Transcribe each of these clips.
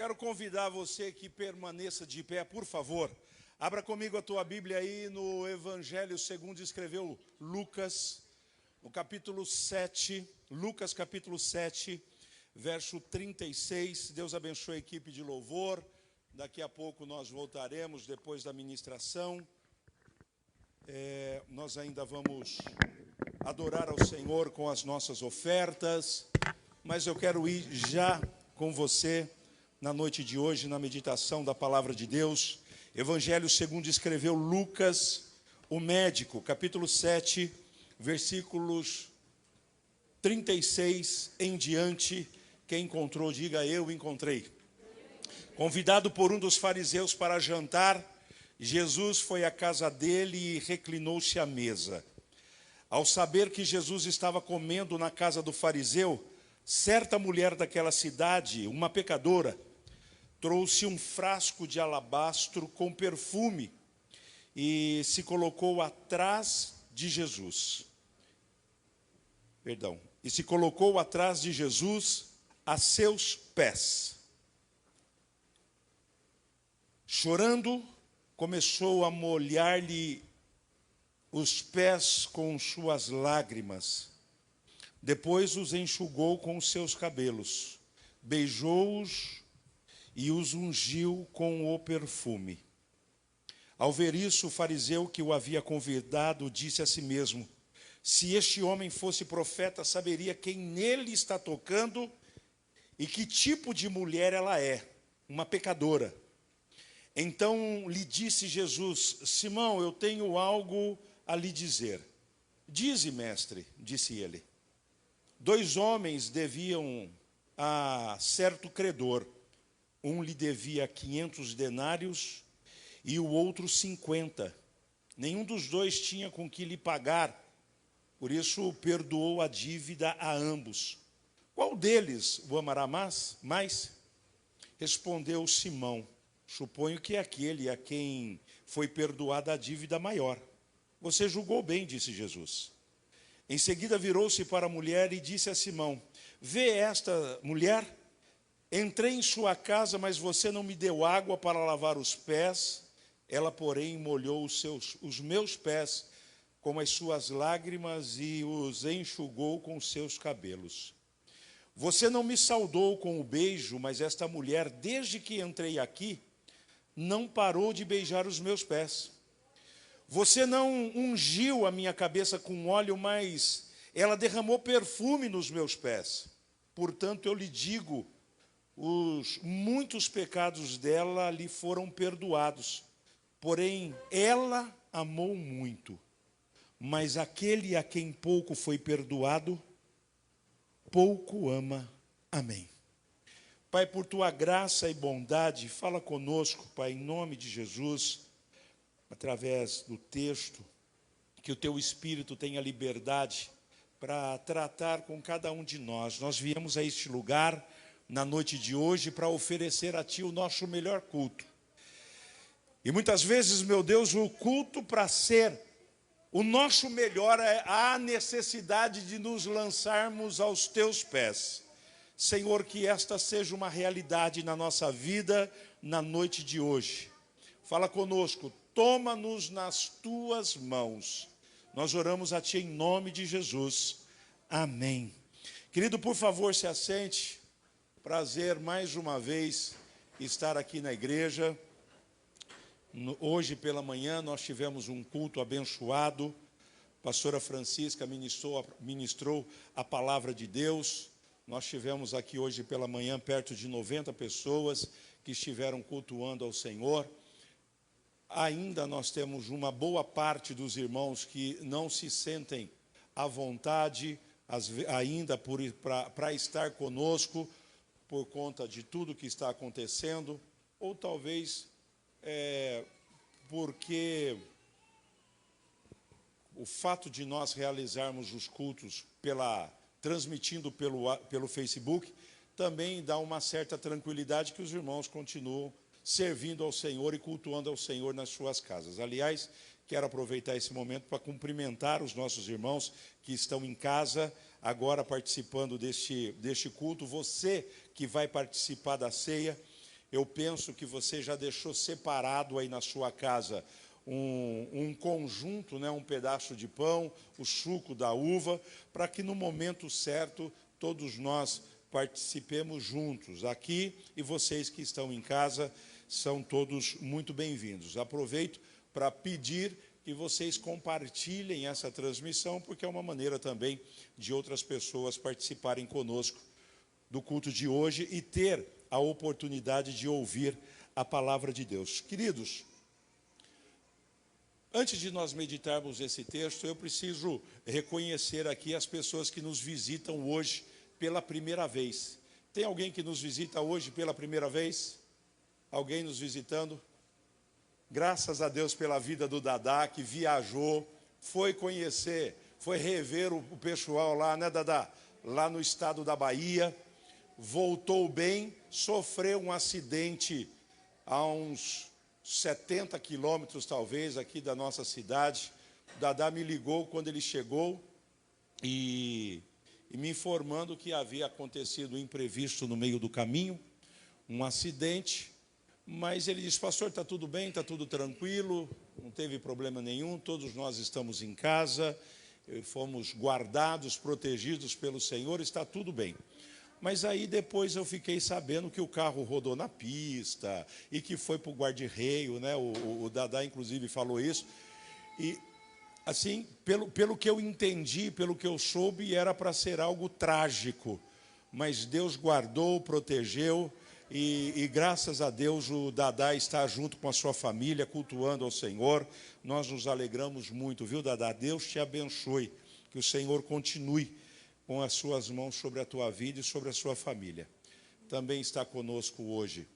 quero convidar você que permaneça de pé, por favor. Abra comigo a tua Bíblia aí no Evangelho segundo escreveu Lucas, no capítulo 7, Lucas capítulo 7, verso 36. Deus abençoe a equipe de louvor. Daqui a pouco nós voltaremos, depois da ministração. Nós ainda vamos adorar ao Senhor com as nossas ofertas, mas eu quero ir já com você na noite de hoje, na meditação da palavra de Deus. Evangelho segundo escreveu Lucas, o médico, capítulo 7, versículos 36 em diante. Quem encontrou, diga: eu encontrei. Convidado por um dos fariseus para jantar, Jesus foi à casa dele e reclinou-se à mesa. Ao saber que Jesus estava comendo na casa do fariseu, certa mulher daquela cidade, uma pecadora, trouxe um frasco de alabastro com perfume e se colocou atrás de Jesus. E se colocou atrás de Jesus a seus pés. Chorando, começou a molhar-lhe os pés com suas lágrimas. Depois os enxugou com os seus cabelos, beijou-os e os ungiu com o perfume. Ao ver isso, o fariseu que o havia convidado disse a si mesmo: se este homem fosse profeta, saberia quem nele está tocando e que tipo de mulher ela é, uma pecadora. Então lhe disse Jesus: Simão, eu tenho algo a lhe dizer. Dize, mestre, disse ele. 2 homens deviam a certo credor. Um lhe devia 500 denários e o outro 50. Nenhum dos dois tinha com que lhe pagar, por isso perdoou a dívida a ambos. Qual deles o amará mais? Respondeu Simão: suponho que é aquele a quem foi perdoada a dívida maior. Você julgou bem, disse Jesus. Em seguida virou-se para a mulher e disse a Simão: vê esta mulher? Entrei em sua casa, mas você não me deu água para lavar os pés. Ela, porém, molhou os meus pés com as suas lágrimas e os enxugou com os seus cabelos. Você não me saudou com o beijo, mas esta mulher, desde que entrei aqui, não parou de beijar os meus pés. Você não ungiu a minha cabeça com óleo, mas ela derramou perfume nos meus pés. Portanto, eu lhe digo, os muitos pecados dela lhe foram perdoados. Porém, ela amou muito. Mas aquele a quem pouco foi perdoado, pouco ama. Amém. Pai, por tua graça e bondade, fala conosco, Pai, em nome de Jesus, através do texto, que o teu Espírito tenha liberdade para tratar com cada um de nós. Nós viemos a este lugar na noite de hoje para oferecer a Ti o nosso melhor culto. E muitas vezes, meu Deus, o culto para ser o nosso melhor é a necessidade de nos lançarmos aos Teus pés. Senhor, que esta seja uma realidade na nossa vida na noite de hoje. Fala conosco, toma-nos nas Tuas mãos. Nós oramos a Ti em nome de Jesus. Amém. Querido, por favor, se assente. Prazer mais uma vez estar aqui na igreja. Hoje pela manhã nós tivemos um culto abençoado. A pastora Francisca ministrou a palavra de Deus. Nós tivemos aqui hoje pela manhã perto de 90 pessoas que estiveram cultuando ao Senhor. Ainda nós temos uma boa parte dos irmãos que não se sentem à vontade ainda para estar conosco por conta de tudo que está acontecendo, ou talvez porque o fato de nós realizarmos os cultos transmitindo pelo Facebook, também dá uma certa tranquilidade que os irmãos continuam servindo ao Senhor e cultuando ao Senhor nas suas casas. Aliás, quero aproveitar esse momento para cumprimentar os nossos irmãos que estão em casa, agora participando deste culto. Você que vai participar da ceia, eu penso que você já deixou separado aí na sua casa um conjunto, né, um pedaço de pão, o suco da uva, para que no momento certo todos nós participemos juntos aqui, e vocês que estão em casa são todos muito bem-vindos. Aproveito para pedir que vocês compartilhem essa transmissão, porque é uma maneira também de outras pessoas participarem conosco do culto de hoje e ter a oportunidade de ouvir a palavra de Deus. Queridos, antes de nós meditarmos esse texto, eu preciso reconhecer aqui as pessoas que nos visitam hoje pela primeira vez. Tem alguém que nos visita hoje pela primeira vez? Alguém nos visitando? Graças a Deus pela vida do Dadá, que viajou, foi conhecer, foi rever o pessoal lá, né, Dadá? Lá no estado da Bahia, voltou bem, sofreu um acidente a uns 70 quilômetros, talvez, aqui da nossa cidade. O Dadá me ligou quando ele chegou e me informando que havia acontecido um imprevisto no meio do caminho, um acidente. Mas ele disse: pastor, está tudo bem, está tudo tranquilo, não teve problema nenhum, todos nós estamos em casa, fomos guardados, protegidos pelo Senhor, está tudo bem. Mas aí depois eu fiquei sabendo que o carro rodou na pista e que foi para o guarda-reio, né? O Dadá, inclusive, falou isso. E, assim, pelo que eu entendi, pelo que eu soube, era para ser algo trágico. Mas Deus guardou, protegeu. E graças a Deus o Dadá está junto com a sua família, cultuando ao Senhor. Nós nos alegramos muito, viu, Dadá? Deus te abençoe, que o Senhor continue com as suas mãos sobre a tua vida e sobre a sua família. Também está conosco hoje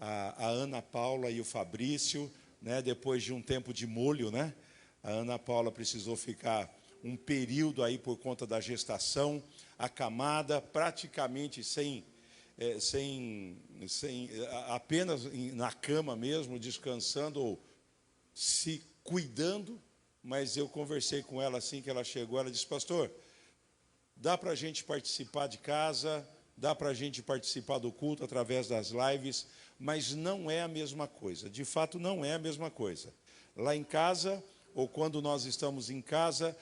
a Ana Paula e o Fabrício, né? Depois de um tempo de molho, né? A Ana Paula precisou ficar um período aí por conta da gestação, acamada, praticamente apenas na cama mesmo, descansando ou se cuidando. Mas eu conversei com ela assim que ela chegou, ela disse: pastor, dá para a gente participar de casa, dá para a gente participar do culto através das lives, mas não é a mesma coisa, de fato não é a mesma coisa. Lá em casa, ou quando nós estamos em casa,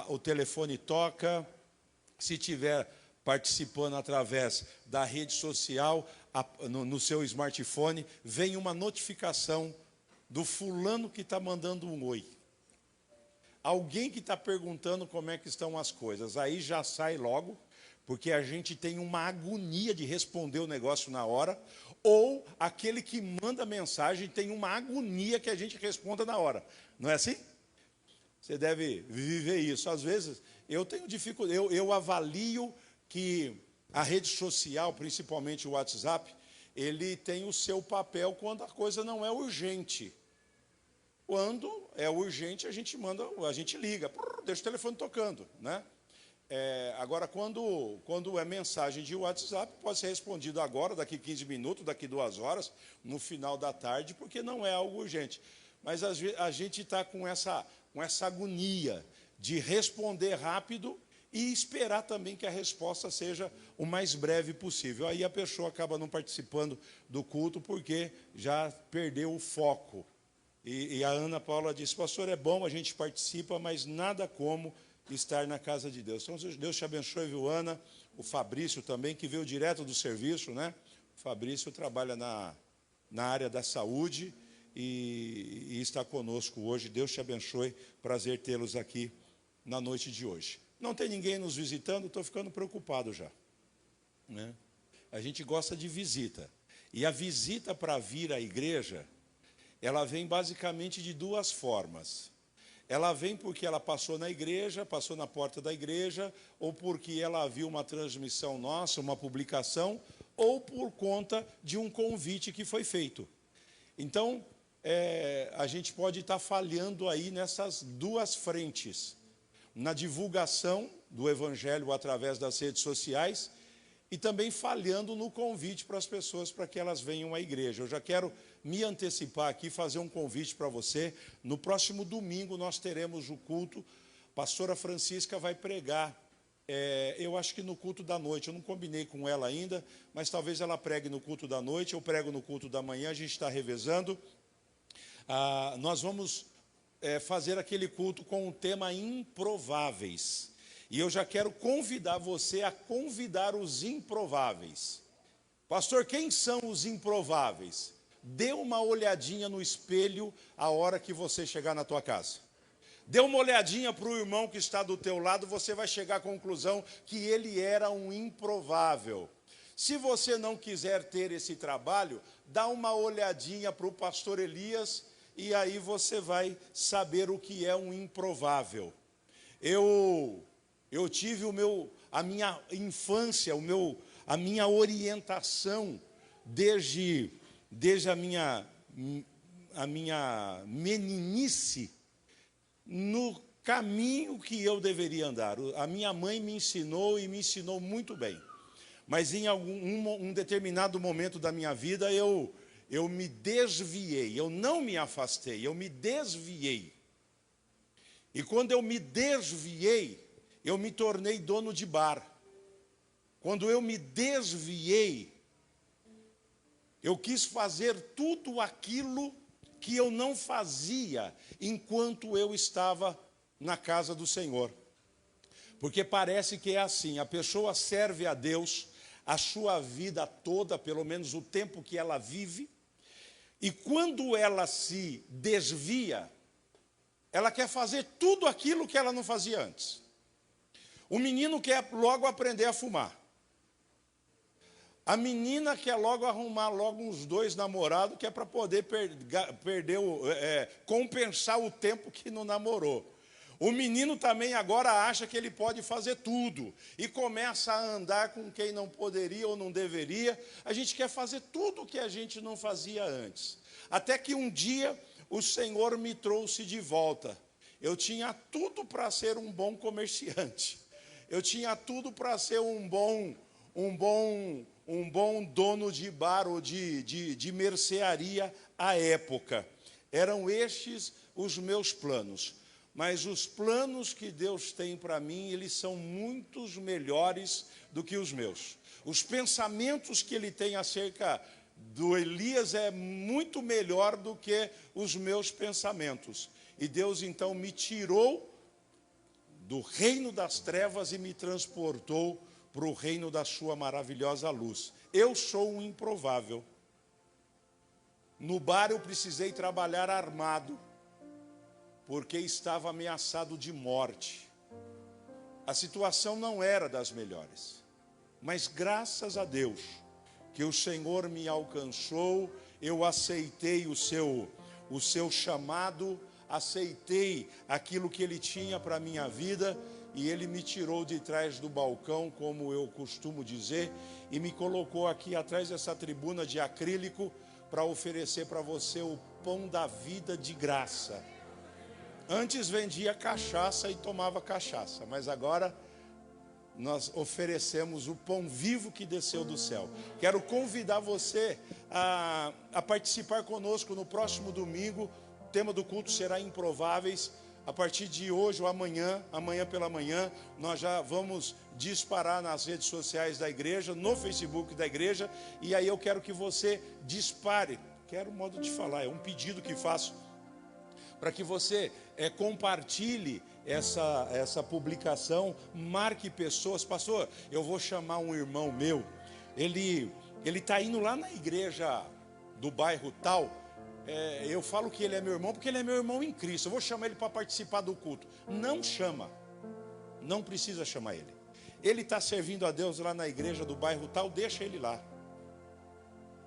o telefone toca, se tiver participando através da rede social, no seu smartphone, vem uma notificação do fulano que está mandando um oi. Alguém que está perguntando como é que estão as coisas. Aí já sai logo, porque a gente tem uma agonia de responder o negócio na hora, ou aquele que manda mensagem tem uma agonia que a gente responda na hora. Não é assim? Você deve viver isso. Às vezes, eu tenho dificuldade, eu avalio que a rede social, principalmente o WhatsApp, ele tem o seu papel quando a coisa não é urgente. Quando é urgente, a gente liga, deixa o telefone tocando, né? Agora, quando é mensagem de WhatsApp, pode ser respondido agora, daqui 15 minutos, daqui 2 horas, no final da tarde, porque não é algo urgente. Mas a gente está com essa agonia de responder rápido e esperar também que a resposta seja o mais breve possível. Aí a pessoa acaba não participando do culto porque já perdeu o foco. E a Ana Paula disse: pastor, é bom, a gente participa, mas nada como estar na casa de Deus. Então, Deus te abençoe, viu, Ana? O Fabrício também, que veio direto do serviço, né? O Fabrício trabalha na área da saúde e está conosco hoje. Deus te abençoe, prazer tê-los aqui na noite de hoje. Não tem ninguém nos visitando, estou ficando preocupado já, né? A gente gosta de visita. E a visita para vir à igreja, ela vem basicamente de 2 formas. Ela vem porque ela passou na igreja, passou na porta da igreja, ou porque ela viu uma transmissão nossa, uma publicação, ou por conta de um convite que foi feito. Então, a gente pode estar falhando aí nessas 2 frentes. Na divulgação do evangelho através das redes sociais e também falhando no convite para as pessoas para que elas venham à igreja. Eu já quero me antecipar aqui, fazer um convite para você. No próximo domingo nós teremos o culto. A pastora Francisca vai pregar eu acho que no culto da noite, eu não combinei com ela ainda, mas talvez ela pregue no culto da noite, eu prego no culto da manhã, a gente está revezando. Nós vamos fazer aquele culto com o tema improváveis. E eu já quero convidar você a convidar os improváveis. Pastor, quem são os improváveis? Dê uma olhadinha no espelho a hora que você chegar na tua casa. Dê uma olhadinha para o irmão que está do teu lado, você vai chegar à conclusão que ele era um improvável. Se você não quiser ter esse trabalho, dá uma olhadinha para o pastor Elias e aí você vai saber o que é um improvável. Eu tive a minha infância, a minha orientação desde a minha meninice no caminho que eu deveria andar. A minha mãe me ensinou e me ensinou muito bem. Mas em um determinado momento da minha vida eu me desviei, eu não me afastei, eu me desviei. E quando eu me desviei, eu me tornei dono de bar. Quando eu me desviei, eu quis fazer tudo aquilo que eu não fazia enquanto eu estava na casa do Senhor. Porque parece que é assim, a pessoa serve a Deus a sua vida toda, pelo menos o tempo que ela vive, e quando ela se desvia, ela quer fazer tudo aquilo que ela não fazia antes. O menino quer logo aprender a fumar. A menina quer logo arrumar logo uns 2 namorados, que é para poder compensar o tempo que não namorou. O menino também agora acha que ele pode fazer tudo e começa a andar com quem não poderia ou não deveria. A gente quer fazer tudo o que a gente não fazia antes. Até que um dia o Senhor me trouxe de volta. Eu tinha tudo para ser um bom comerciante. Eu tinha tudo para ser um bom dono de bar ou de mercearia à época. Eram estes os meus planos. Mas os planos que Deus tem para mim, eles são muito melhores do que os meus. Os pensamentos que Ele tem acerca do Elias é muito melhor do que os meus pensamentos. E Deus então me tirou do reino das trevas e me transportou para o reino da sua maravilhosa luz. Eu sou um improvável. No bar eu precisei trabalhar armado, porque estava ameaçado de morte. A situação não era das melhores, mas graças a Deus que o Senhor me alcançou, eu aceitei o seu chamado, aceitei aquilo que Ele tinha para a minha vida, e Ele me tirou de trás do balcão, como eu costumo dizer, e me colocou aqui atrás dessa tribuna de acrílico para oferecer para você o pão da vida de graça. Antes vendia cachaça e tomava cachaça, mas agora nós oferecemos o pão vivo que desceu do céu. Quero convidar você a participar conosco no próximo domingo. O tema do culto será Improváveis. A partir de hoje ou amanhã pela manhã, nós já vamos disparar nas redes sociais da igreja, no Facebook da igreja, e aí eu quero que você dispare. Quero um modo de falar, é um pedido que faço, para que você compartilhe essa publicação, marque pessoas. Pastor, eu vou chamar um irmão meu, ele está indo lá na igreja do bairro tal, eu falo que ele é meu irmão, porque ele é meu irmão em Cristo, eu vou chamar ele para participar do culto. Não chama, não precisa chamar ele. Ele está servindo a Deus lá na igreja do bairro tal, deixa ele lá.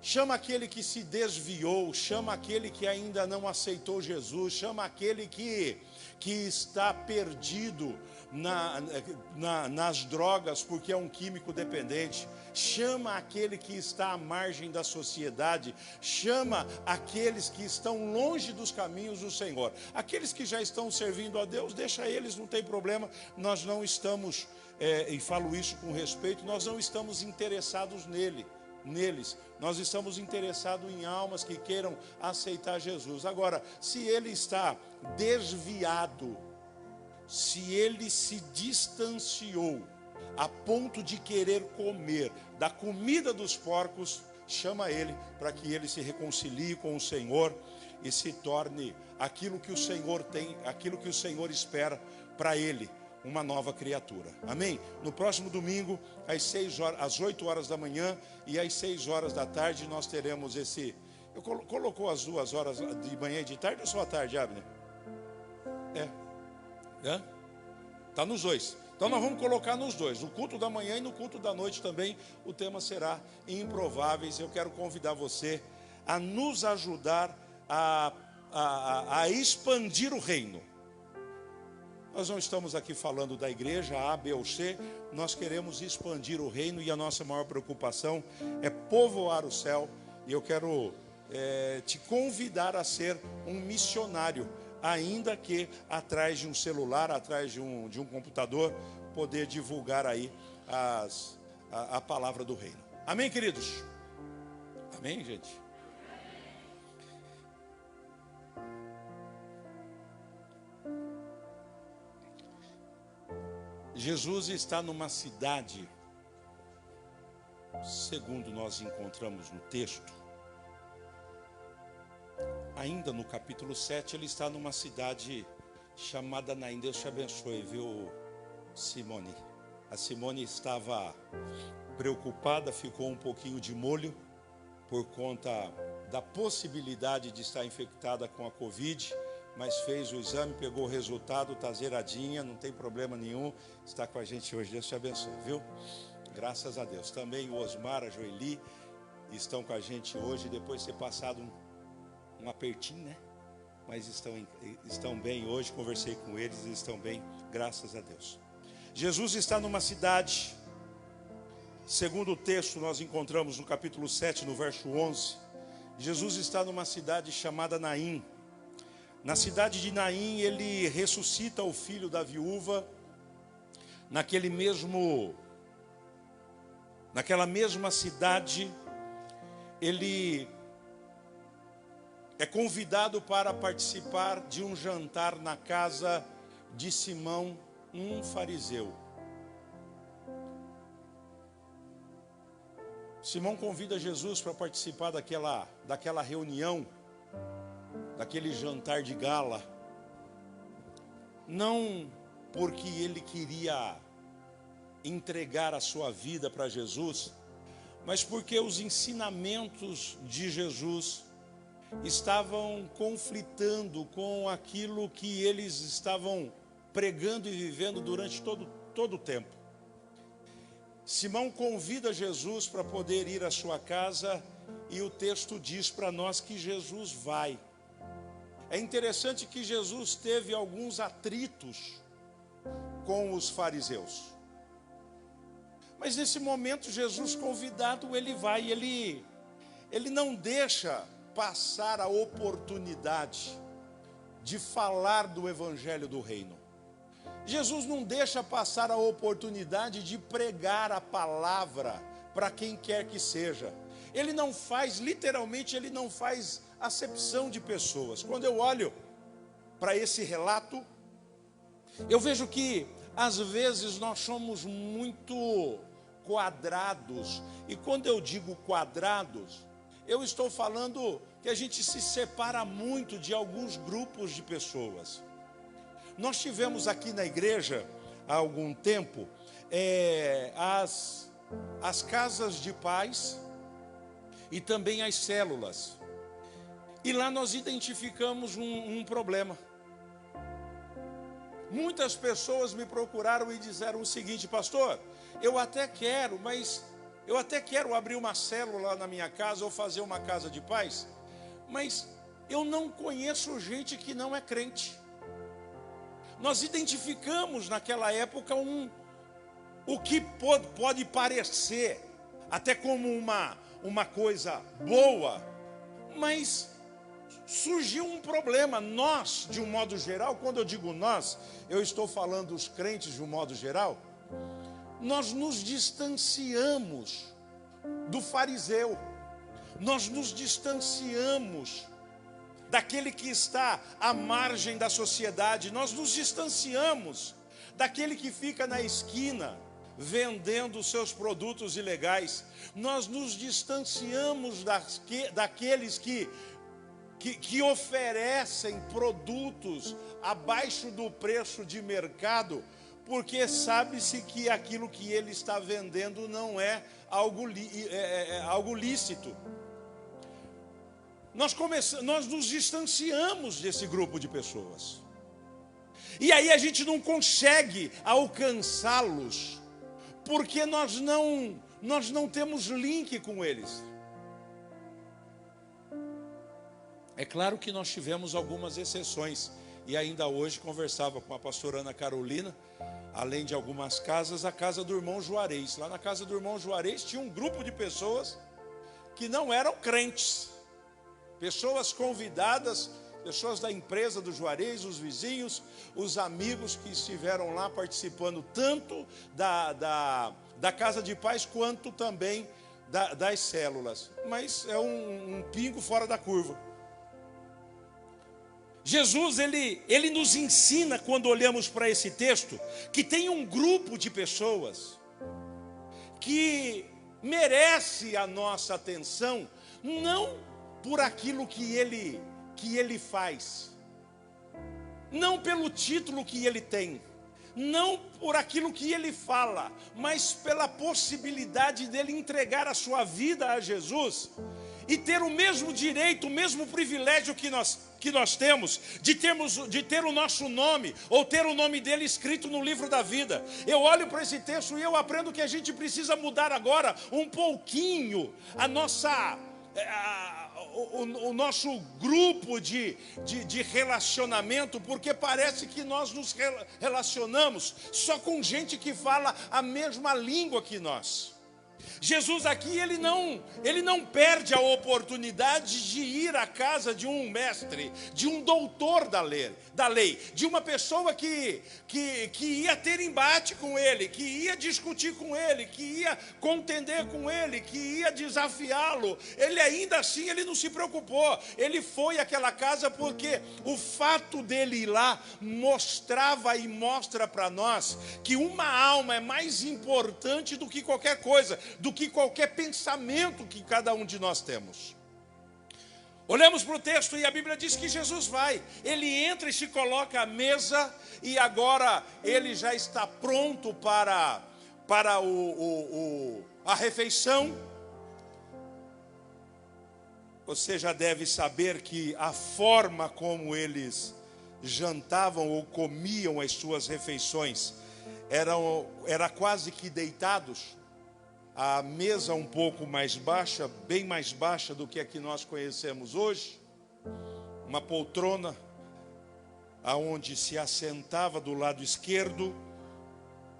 Chama aquele que se desviou, chama aquele que ainda não aceitou Jesus, chama aquele que está perdido nas drogas porque é um químico dependente, chama aquele que está à margem da sociedade, chama aqueles que estão longe dos caminhos do Senhor. Aqueles que já estão servindo a Deus, deixa eles, não tem problema. Nós não estamos, e falo isso com respeito, nós não estamos interessados neles. Nós estamos interessados em almas que queiram aceitar Jesus. Agora, se ele está desviado, se ele se distanciou, a ponto de querer comer da comida dos porcos, chama ele para que ele se reconcilie com o Senhor e se torne aquilo que o Senhor tem, aquilo que o Senhor espera para ele, uma nova criatura. Amém? No próximo domingo, às 8 horas da manhã e às 6 horas da tarde, nós teremos esse... Colocou as 2 horas de manhã e de tarde ou só à tarde, Abner? Está nos dois. Então nós vamos colocar nos dois, no culto da manhã e no culto da noite também. O tema será Improváveis. Eu quero convidar você a nos ajudar a expandir o reino. Nós não estamos aqui falando da igreja A, B ou C. Nós queremos expandir o reino e a nossa maior preocupação é povoar o céu. E eu quero te convidar a ser um missionário, ainda que atrás de um celular, atrás de um computador, poder divulgar aí a palavra do reino. Amém, queridos? Amém, gente? Jesus está numa cidade, segundo nós encontramos no texto, ainda no capítulo 7, ele está numa cidade chamada Naim. Deus te abençoe, viu, Simone? A Simone estava preocupada, ficou um pouquinho de molho por conta da possibilidade de estar infectada com a Covid, mas fez o exame, pegou o resultado, está zeradinha, não tem problema nenhum, está com a gente hoje. Deus te abençoe, viu? Graças a Deus. Também o Osmar, a Joeli estão com a gente hoje, depois de ter passado um apertinho, né? Mas estão bem hoje, conversei com eles, eles estão bem, graças a Deus. Jesus está numa cidade, segundo o texto nós encontramos no capítulo 7, no verso 11, Jesus está numa cidade chamada Naim. Na cidade de Naim, ele ressuscita o filho da viúva, naquela mesma cidade, ele é convidado para participar de um jantar na casa de Simão, um fariseu. Simão convida Jesus para participar daquela reunião, daquele jantar de gala, não porque ele queria entregar a sua vida para Jesus, mas porque os ensinamentos de Jesus estavam conflitando com aquilo que eles estavam pregando e vivendo durante todo o tempo. Simão convida Jesus para poder ir à sua casa e o texto diz para nós que Jesus vai. É interessante que Jesus teve alguns atritos com os fariseus. Mas nesse momento, Jesus convidado, ele vai, ele não deixa passar a oportunidade de falar do evangelho do reino. Jesus não deixa passar a oportunidade de pregar a palavra para quem quer que seja. Ele não faz, literalmente, ele não faz acepção de pessoas. Quando eu olho para esse relato, eu vejo que às vezes nós somos muito quadrados. E quando eu digo quadrados, eu estou falando que a gente se separa muito de alguns grupos de pessoas. Nós tivemos aqui na igreja, há algum tempo, as casas de paz e também as células. E lá nós identificamos um problema. Muitas pessoas me procuraram e disseram o seguinte: pastor, eu até quero abrir uma célula na minha casa ou fazer uma casa de paz, mas eu não conheço gente que não é crente. Nós identificamos naquela época o que pode parecer até como uma coisa boa, mas surgiu um problema. Nós, de um modo geral, quando eu digo nós, eu estou falando os crentes de um modo geral, nós nos distanciamos do fariseu, nós nos distanciamos daquele que está à margem da sociedade, nós nos distanciamos daquele que fica na esquina, vendendo seus produtos ilegais. Nós nos distanciamos daqueles que oferecem produtos abaixo do preço de mercado, porque sabe-se que aquilo que ele está vendendo não é algo lícito. Nós nos distanciamos desse grupo de pessoas. E aí a gente não consegue alcançá-los, porque nós não temos link com eles. É claro que nós tivemos algumas exceções, e ainda hoje conversava com a pastora Ana Carolina, além de algumas casas, a casa do irmão Juarez. Lá na casa do irmão Juarez tinha um grupo de pessoas que não eram crentes, pessoas convidadas, pessoas da empresa do Juarez, os vizinhos, os amigos que estiveram lá participando tanto da casa de paz quanto também das células. Mas é um pingo fora da curva. Jesus, ele nos ensina, quando olhamos para esse texto, que tem um grupo de pessoas que merece a nossa atenção, não por aquilo que ele faz, não pelo título que ele tem, não por aquilo que ele fala, mas pela possibilidade dele entregar a sua vida a Jesus e ter o mesmo direito, o mesmo privilégio que nós temos, de ter o nosso nome, ou ter o nome dele escrito no livro da vida. Eu olho para esse texto e eu aprendo que a gente precisa mudar agora um pouquinho o nosso grupo de relacionamento, porque parece que nós nos relacionamos só com gente que fala a mesma língua que nós. Jesus aqui, ele não perde a oportunidade de ir à casa de um mestre, de um doutor da lei, de uma pessoa que ia ter embate com ele, que ia discutir com ele, que ia contender com ele, que ia desafiá-lo. Ele ainda assim, ele não se preocupou. Ele foi àquela casa porque o fato dele ir lá mostrava e mostra para nós que uma alma é mais importante do que qualquer coisa, do que qualquer pensamento que cada um de nós temos. Olhamos para o texto e a Bíblia diz que Jesus vai, ele entra e se coloca à mesa, e agora ele já está pronto para a refeição. Você já deve saber que a forma como eles jantavam ou comiam as suas refeições era quase que deitados. A mesa um pouco mais baixa, bem mais baixa do que a que nós conhecemos hoje. Uma poltrona, aonde se assentava do lado esquerdo,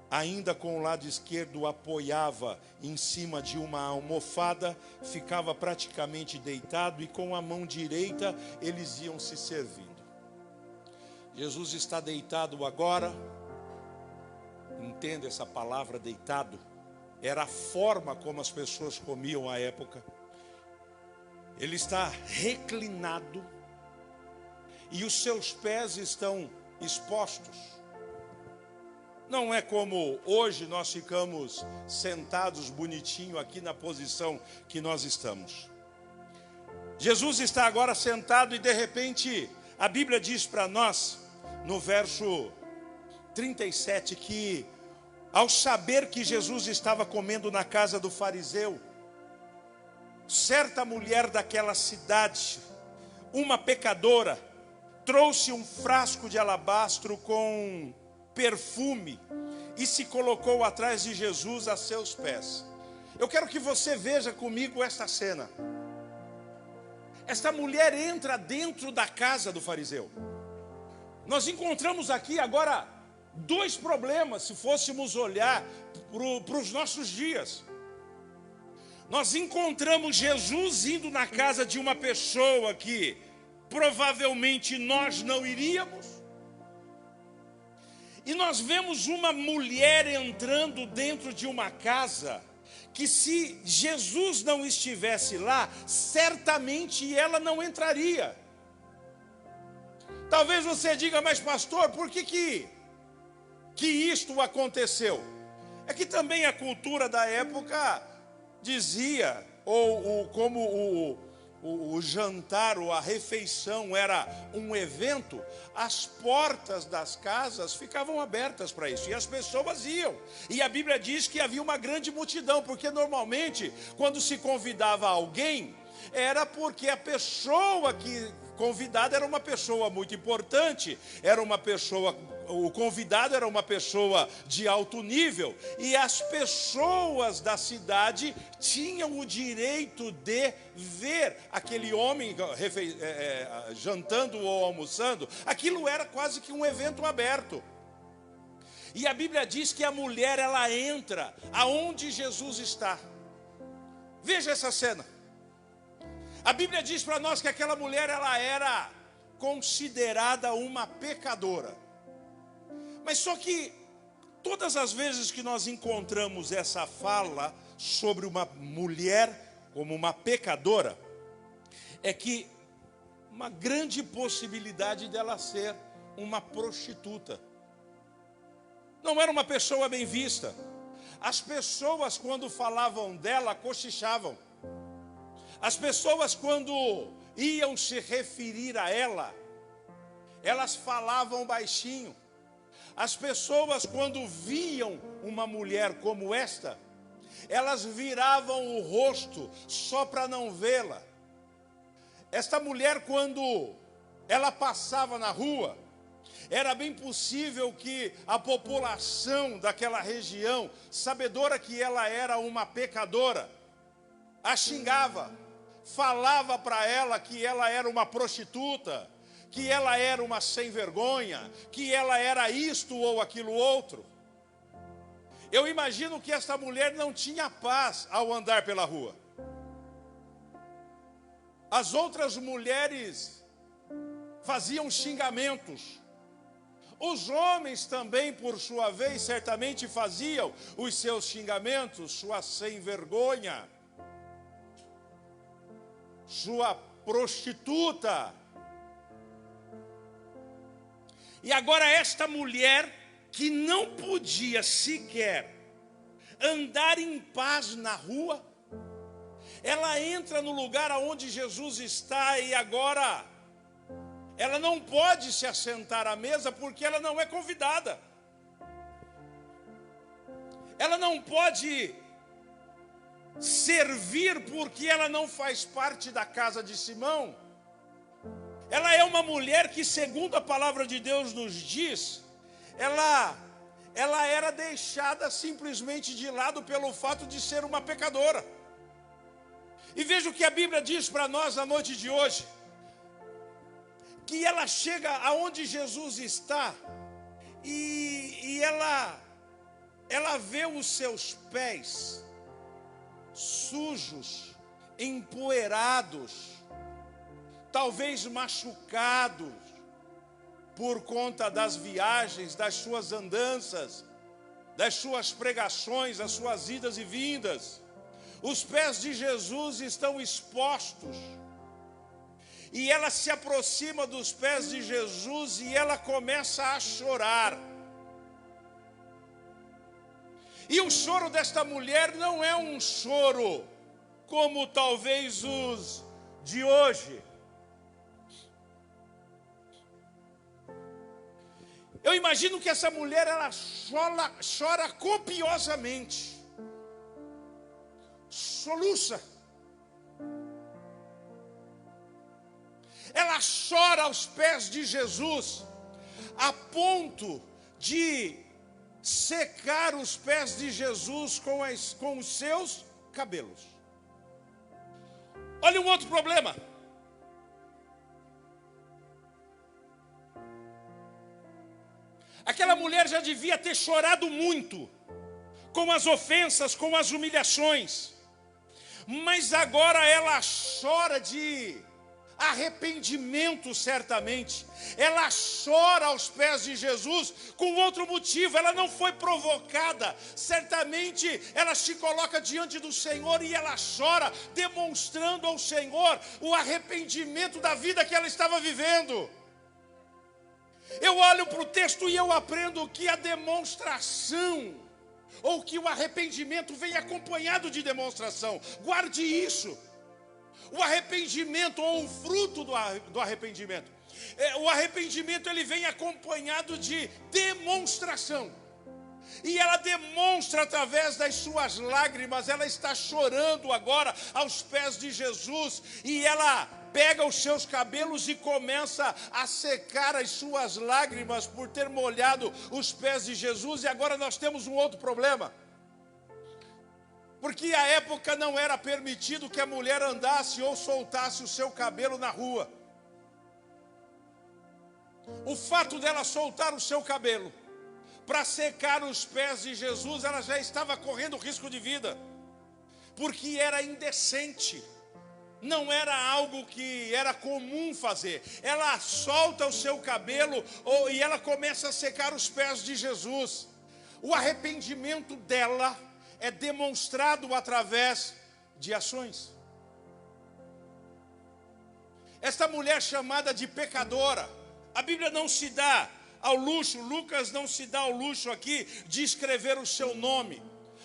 ainda com o lado esquerdo apoiava em cima de uma almofada, ficava praticamente deitado, e com a mão direita eles iam se servindo. Jesus está deitado agora. Entenda essa palavra deitado. Era a forma como as pessoas comiam à época. Ele está reclinado e os seus pés estão expostos. Não é como hoje nós ficamos sentados bonitinho aqui na posição que nós estamos. Jesus está agora sentado e de repente a Bíblia diz para nós, no verso 37, que ao saber que Jesus estava comendo na casa do fariseu, certa mulher daquela cidade, uma pecadora, trouxe um frasco de alabastro com perfume e se colocou atrás de Jesus a seus pés. Eu quero que você veja comigo esta cena. Esta mulher entra dentro da casa do fariseu. Nós encontramos aqui agora dois problemas, se fôssemos olhar para os nossos dias. Nós encontramos Jesus indo na casa de uma pessoa que provavelmente nós não iríamos. E nós vemos uma mulher entrando dentro de uma casa que, se Jesus não estivesse lá, certamente ela não entraria. Talvez você diga, mas pastor, por que isto aconteceu? É que também a cultura da época dizia, como o jantar ou a refeição era um evento, as portas das casas ficavam abertas para isso, e as pessoas iam. E a Bíblia diz que havia uma grande multidão, porque normalmente, quando se convidava alguém, era porque a pessoa que convidada era uma pessoa muito importante, o convidado era uma pessoa de alto nível, e as pessoas da cidade tinham o direito de ver aquele homem jantando ou almoçando. Aquilo era quase que um evento aberto. E a Bíblia diz que a mulher, ela entra aonde Jesus está. Veja essa cena. A Bíblia diz para nós que aquela mulher, ela era considerada uma pecadora. Mas só que todas as vezes que nós encontramos essa fala sobre uma mulher como uma pecadora, é que uma grande possibilidade dela ser uma prostituta. Não era uma pessoa bem vista. As pessoas, quando falavam dela, cochichavam. As pessoas, quando iam se referir a ela, elas falavam baixinho. As pessoas, quando viam uma mulher como esta, elas viravam o rosto só para não vê-la. Esta mulher, quando ela passava na rua, era bem possível que a população daquela região, sabedora que ela era uma pecadora, a xingava, falava para ela que ela era uma prostituta, que ela era uma sem vergonha, que ela era isto ou aquilo outro. Eu imagino que esta mulher não tinha paz ao andar pela rua. As outras mulheres faziam xingamentos. Os homens também, por sua vez, certamente faziam os seus xingamentos, sua sem vergonha, sua prostituta. E agora esta mulher, que não podia sequer andar em paz na rua, ela entra no lugar onde Jesus está, e agora ela não pode se assentar à mesa porque ela não é convidada. Ela não pode servir porque ela não faz parte da casa de Simão. Ela é uma mulher que, segundo a palavra de Deus nos diz, ela era deixada simplesmente de lado pelo fato de ser uma pecadora. E veja o que a Bíblia diz para nós na noite de hoje, que ela chega aonde Jesus está e ela vê os seus pés sujos, empoeirados, talvez machucados por conta das viagens, das suas andanças, das suas pregações, das suas idas e vindas. Os pés de Jesus estão expostos. E ela se aproxima dos pés de Jesus e ela começa a chorar. E o choro desta mulher não é um choro como talvez os de hoje. Eu imagino que essa mulher, ela chora copiosamente, soluça. Ela chora aos pés de Jesus, a ponto de secar os pés de Jesus com os seus cabelos. Olha um outro problema. Aquela mulher já devia ter chorado muito, com as ofensas, com as humilhações, mas agora ela chora de arrependimento, certamente. Ela chora aos pés de Jesus com outro motivo. Ela não foi provocada. Certamente ela se coloca diante do Senhor e ela chora, demonstrando ao Senhor o arrependimento da vida que ela estava vivendo. Eu olho para o texto e eu aprendo que a demonstração ou que o arrependimento vem acompanhado de demonstração. Guarde isso. O arrependimento, ou o fruto do arrependimento. O arrependimento, ele vem acompanhado de demonstração. E ela demonstra através das suas lágrimas. Ela está chorando agora aos pés de Jesus. E ela pega os seus cabelos e começa a secar as suas lágrimas por ter molhado os pés de Jesus. E agora nós temos um outro problema. Porque à época não era permitido que a mulher andasse ou soltasse o seu cabelo na rua. O fato dela soltar o seu cabelo para secar os pés de Jesus, ela já estava correndo risco de vida. Porque era indecente. Não era algo que era comum fazer. Ela solta o seu cabelo e ela começa a secar os pés de Jesus. O arrependimento dela é demonstrado através de ações. Esta mulher chamada de pecadora, a Bíblia não se dá ao luxo, Lucas não se dá ao luxo aqui de escrever o seu nome.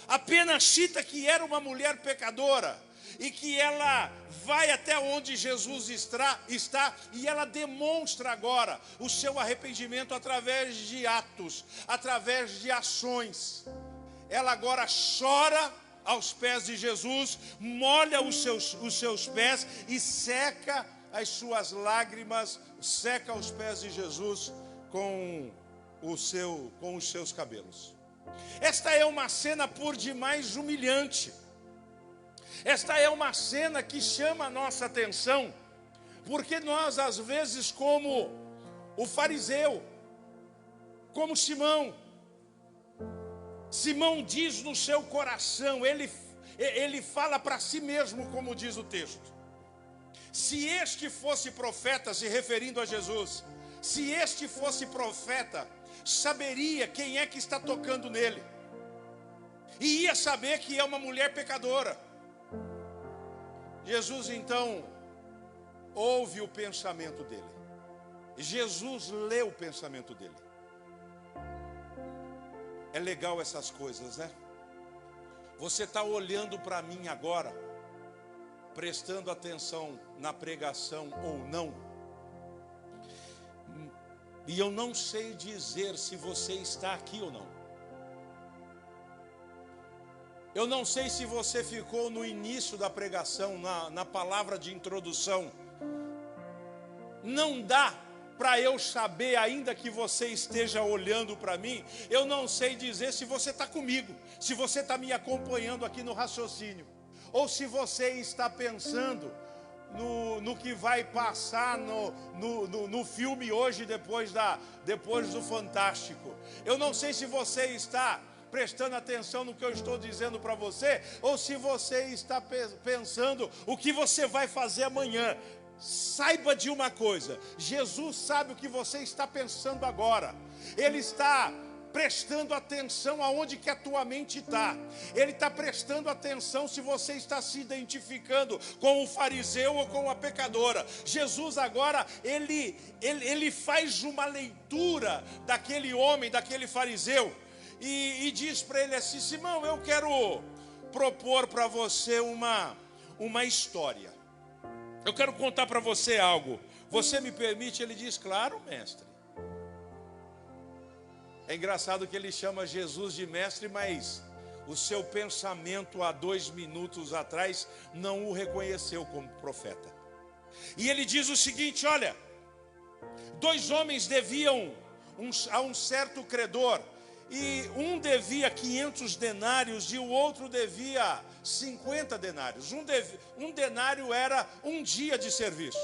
Apenas cita que era uma mulher pecadora e que ela vai até onde Jesus está e ela demonstra agora o seu arrependimento através de atos, através de ações. Ela agora chora aos pés de Jesus, molha os seus pés e seca as suas lágrimas, seca os pés de Jesus com os seus cabelos. Esta é uma cena por demais humilhante. Esta é uma cena que chama a nossa atenção, porque nós às vezes, como o fariseu, como Simão diz no seu coração, ele fala para si mesmo, como diz o texto: se este fosse profeta, se referindo a Jesus, se este fosse profeta, saberia quem é que está tocando nele, e ia saber que é uma mulher pecadora. Jesus então ouve o pensamento dele. Jesus lê o pensamento dele. É legal essas coisas, né? Você está olhando para mim agora, prestando atenção na pregação ou não. E eu não sei dizer se você está aqui ou não. Eu não sei se você ficou no início da pregação, na palavra de introdução. Não dá para eu saber, ainda que você esteja olhando para mim, eu não sei dizer se você está comigo, se você está me acompanhando aqui no raciocínio, ou se você está pensando no que vai passar no filme hoje, depois do Fantástico. Eu não sei se você está prestando atenção no que eu estou dizendo para você, ou se você está pensando o que você vai fazer amanhã. Saiba de uma coisa: Jesus sabe o que você está pensando agora. Ele está prestando atenção aonde que a tua mente está. Ele está prestando atenção se você está se identificando com o fariseu ou com a pecadora. Jesus agora, ele faz uma leitura daquele homem, daquele fariseu, e diz para ele assim: Simão, eu quero propor para você uma história. Eu quero contar para você algo. Você me permite? Ele diz: claro, mestre. É engraçado que ele chama Jesus de mestre, mas o seu pensamento há 2 minutos atrás não o reconheceu como profeta. E ele diz o seguinte: olha, 2 homens deviam a um certo credor, e um devia 500 denários e o outro devia 50 denários. Um denário era um dia de serviço.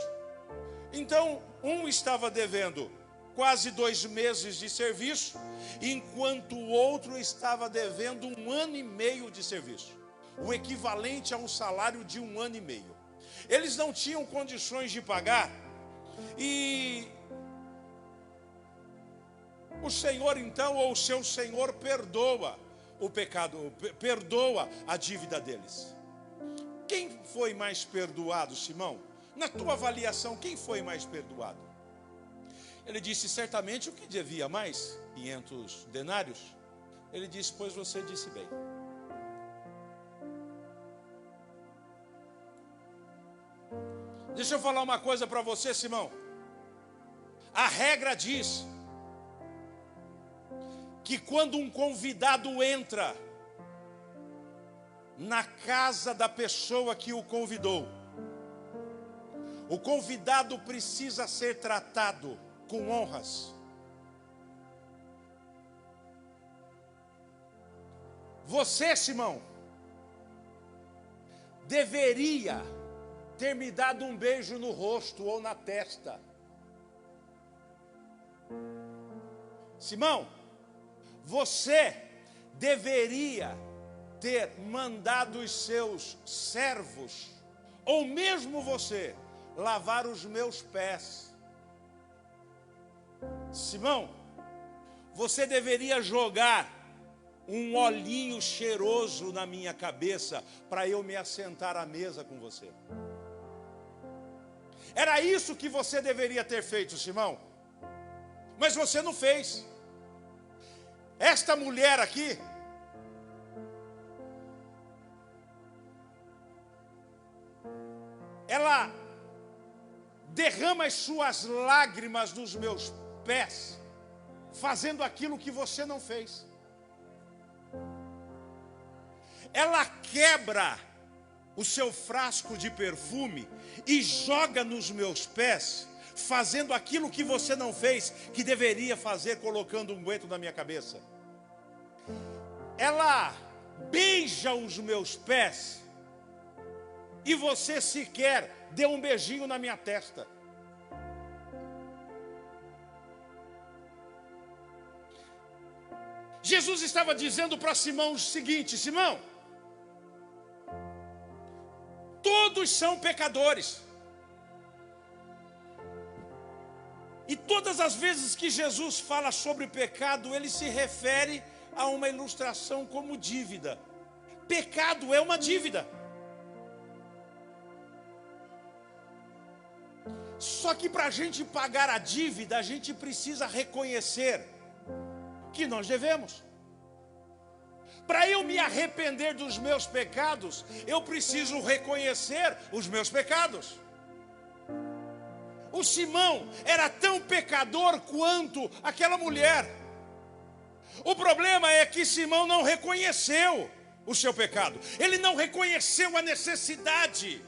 Então, um estava devendo quase 2 meses de serviço, enquanto o outro estava devendo 1 ano e meio de serviço, o equivalente a um salário de 1 ano e meio. Eles não tinham condições de pagar, e o Senhor então, ou o seu Senhor, perdoa o pecado, perdoa a dívida deles. Quem foi mais perdoado, Simão? Na tua avaliação, quem foi mais perdoado? Ele disse: certamente o que devia mais, 500 denários. Ele disse: pois você disse bem. Deixa eu falar uma coisa para você, Simão. A regra diz que quando um convidado entra na casa da pessoa que o convidou, o convidado precisa ser tratado com honras. Você, Simão, deveria ter me dado um beijo no rosto ou na testa. Simão, você deveria ter mandado os seus servos, ou mesmo você, lavar os meus pés. Simão, você deveria jogar um olhinho cheiroso na minha cabeça para eu me assentar à mesa com você. Era isso que você deveria ter feito, Simão. Mas você não fez. Esta mulher aqui, ela derrama as suas lágrimas nos meus pés, fazendo aquilo que você não fez. Ela quebra o seu frasco de perfume e joga nos meus pés, fazendo aquilo que você não fez, que deveria fazer, colocando um unguento na minha cabeça. Ela beija os meus pés e você sequer deu um beijinho na minha testa. Jesus estava dizendo para Simão o seguinte: Simão, todos são pecadores. E todas as vezes que Jesus fala sobre pecado, ele se refere a uma ilustração como dívida. Pecado é uma dívida. Só que para a gente pagar a dívida, a gente precisa reconhecer que nós devemos. Para eu me arrepender dos meus pecados, eu preciso reconhecer os meus pecados. O Simão era tão pecador quanto aquela mulher. O problema é que Simão não reconheceu o seu pecado. Ele não reconheceu a necessidade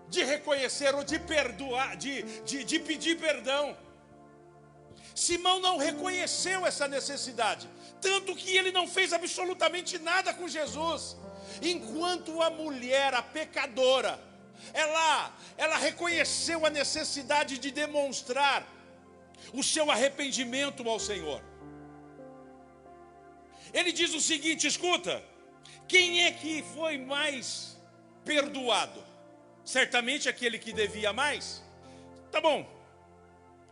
de reconhecer ou de perdoar, de pedir perdão. Simão não reconheceu essa necessidade, tanto que ele não fez absolutamente nada com Jesus. Enquanto a mulher, a pecadora, ela reconheceu a necessidade de demonstrar o seu arrependimento ao Senhor. Ele diz o seguinte: escuta, quem é que foi mais perdoado? Certamente aquele que devia mais. Tá bom,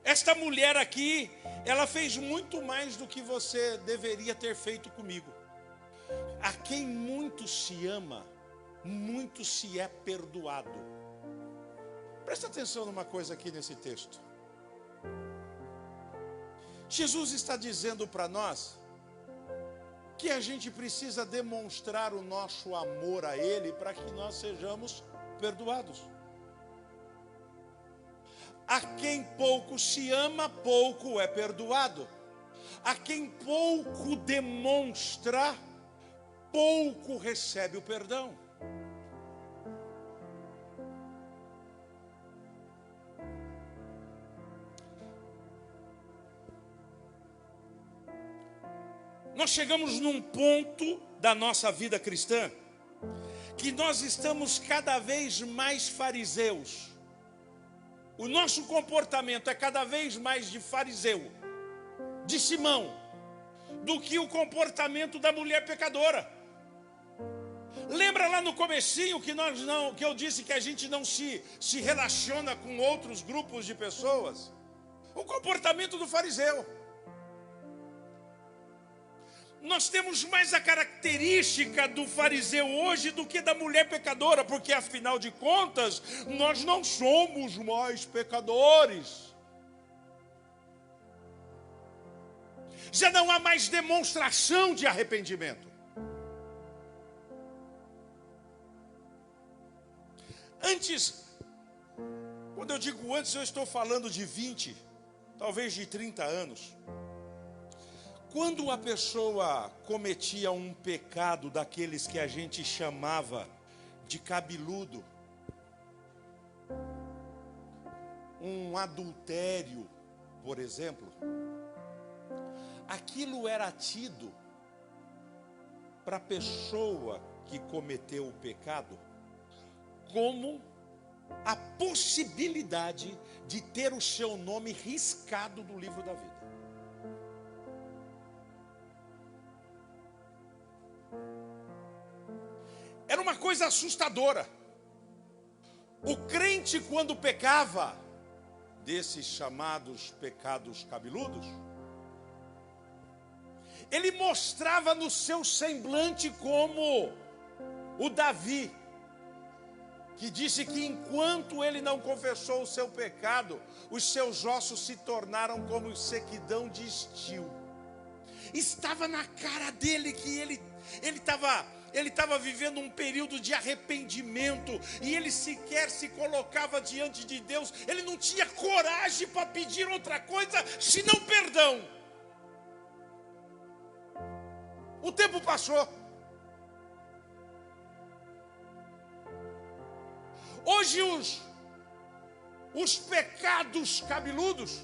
esta mulher aqui, ela fez muito mais do que você deveria ter feito comigo. A quem muito se ama, muito se é perdoado. Presta atenção numa coisa aqui nesse texto. Jesus está dizendo para nós que a gente precisa demonstrar o nosso amor a Ele para que nós sejamos perdoados. A quem pouco se ama, pouco é perdoado. A quem pouco demonstra, pouco recebe o perdão. Nós chegamos num ponto da nossa vida cristã que nós estamos cada vez mais fariseus. O nosso comportamento é cada vez mais de fariseu, de Simão, do que o comportamento da mulher pecadora. Lembra lá no comecinho que eu disse que a gente não se relaciona com outros grupos de pessoas? O comportamento do fariseu. Nós temos mais a característica do fariseu hoje do que da mulher pecadora, porque afinal de contas, nós não somos mais pecadores. Já não há mais demonstração de arrependimento. Antes, quando eu digo antes, eu estou falando de 20, talvez de 30 anos. Quando a pessoa cometia um pecado daqueles que a gente chamava de cabeludo, um adultério, por exemplo, aquilo era tido para a pessoa que cometeu o pecado como a possibilidade de ter o seu nome riscado do livro da vida. Era uma coisa assustadora. O crente, quando pecava, desses chamados pecados cabeludos, ele mostrava no seu semblante como o Davi, que disse que enquanto ele não confessou o seu pecado, os seus ossos se tornaram como sequidão de estio. Estava na cara dele que ele estava vivendo um período de arrependimento, e ele sequer se colocava diante de Deus. Ele não tinha coragem para pedir outra coisa senão perdão. O tempo passou. Hoje os pecados cabeludos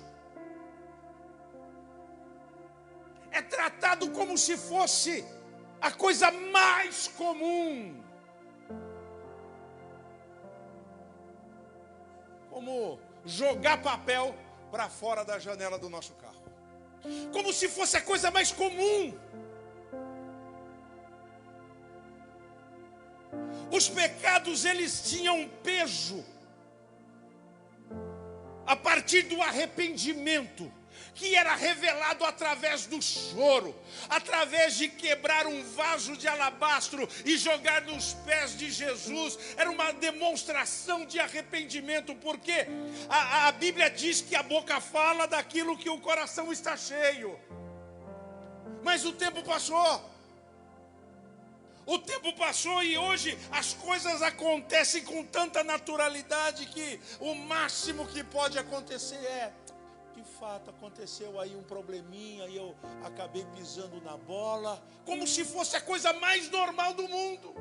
é tratado como se fosse a coisa mais comum. Como jogar papel para fora da janela do nosso carro. Como se fosse a coisa mais comum. Os pecados, eles tinham peso a partir do arrependimento, que era revelado através do choro, através de quebrar um vaso de alabastro e jogar nos pés de Jesus. Era uma demonstração de arrependimento, porque a Bíblia diz que a boca fala daquilo que o coração está cheio. Mas o tempo passou. O tempo passou e hoje as coisas acontecem com tanta naturalidade que o máximo que pode acontecer é: de fato aconteceu aí um probleminha e eu acabei pisando na bola, como se fosse a coisa mais normal do mundo.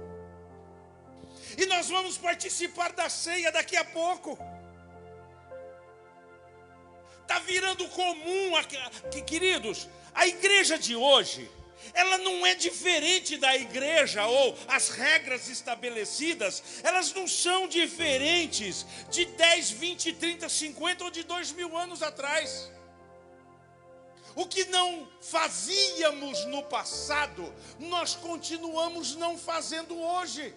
E nós vamos participar da ceia daqui a pouco. Está virando comum, queridos, a igreja de hoje, ela não é diferente da igreja, ou as regras estabelecidas, elas não são diferentes de 10, 20, 30, 50 ou de 2000 anos atrás. O que não fazíamos no passado, nós continuamos não fazendo hoje.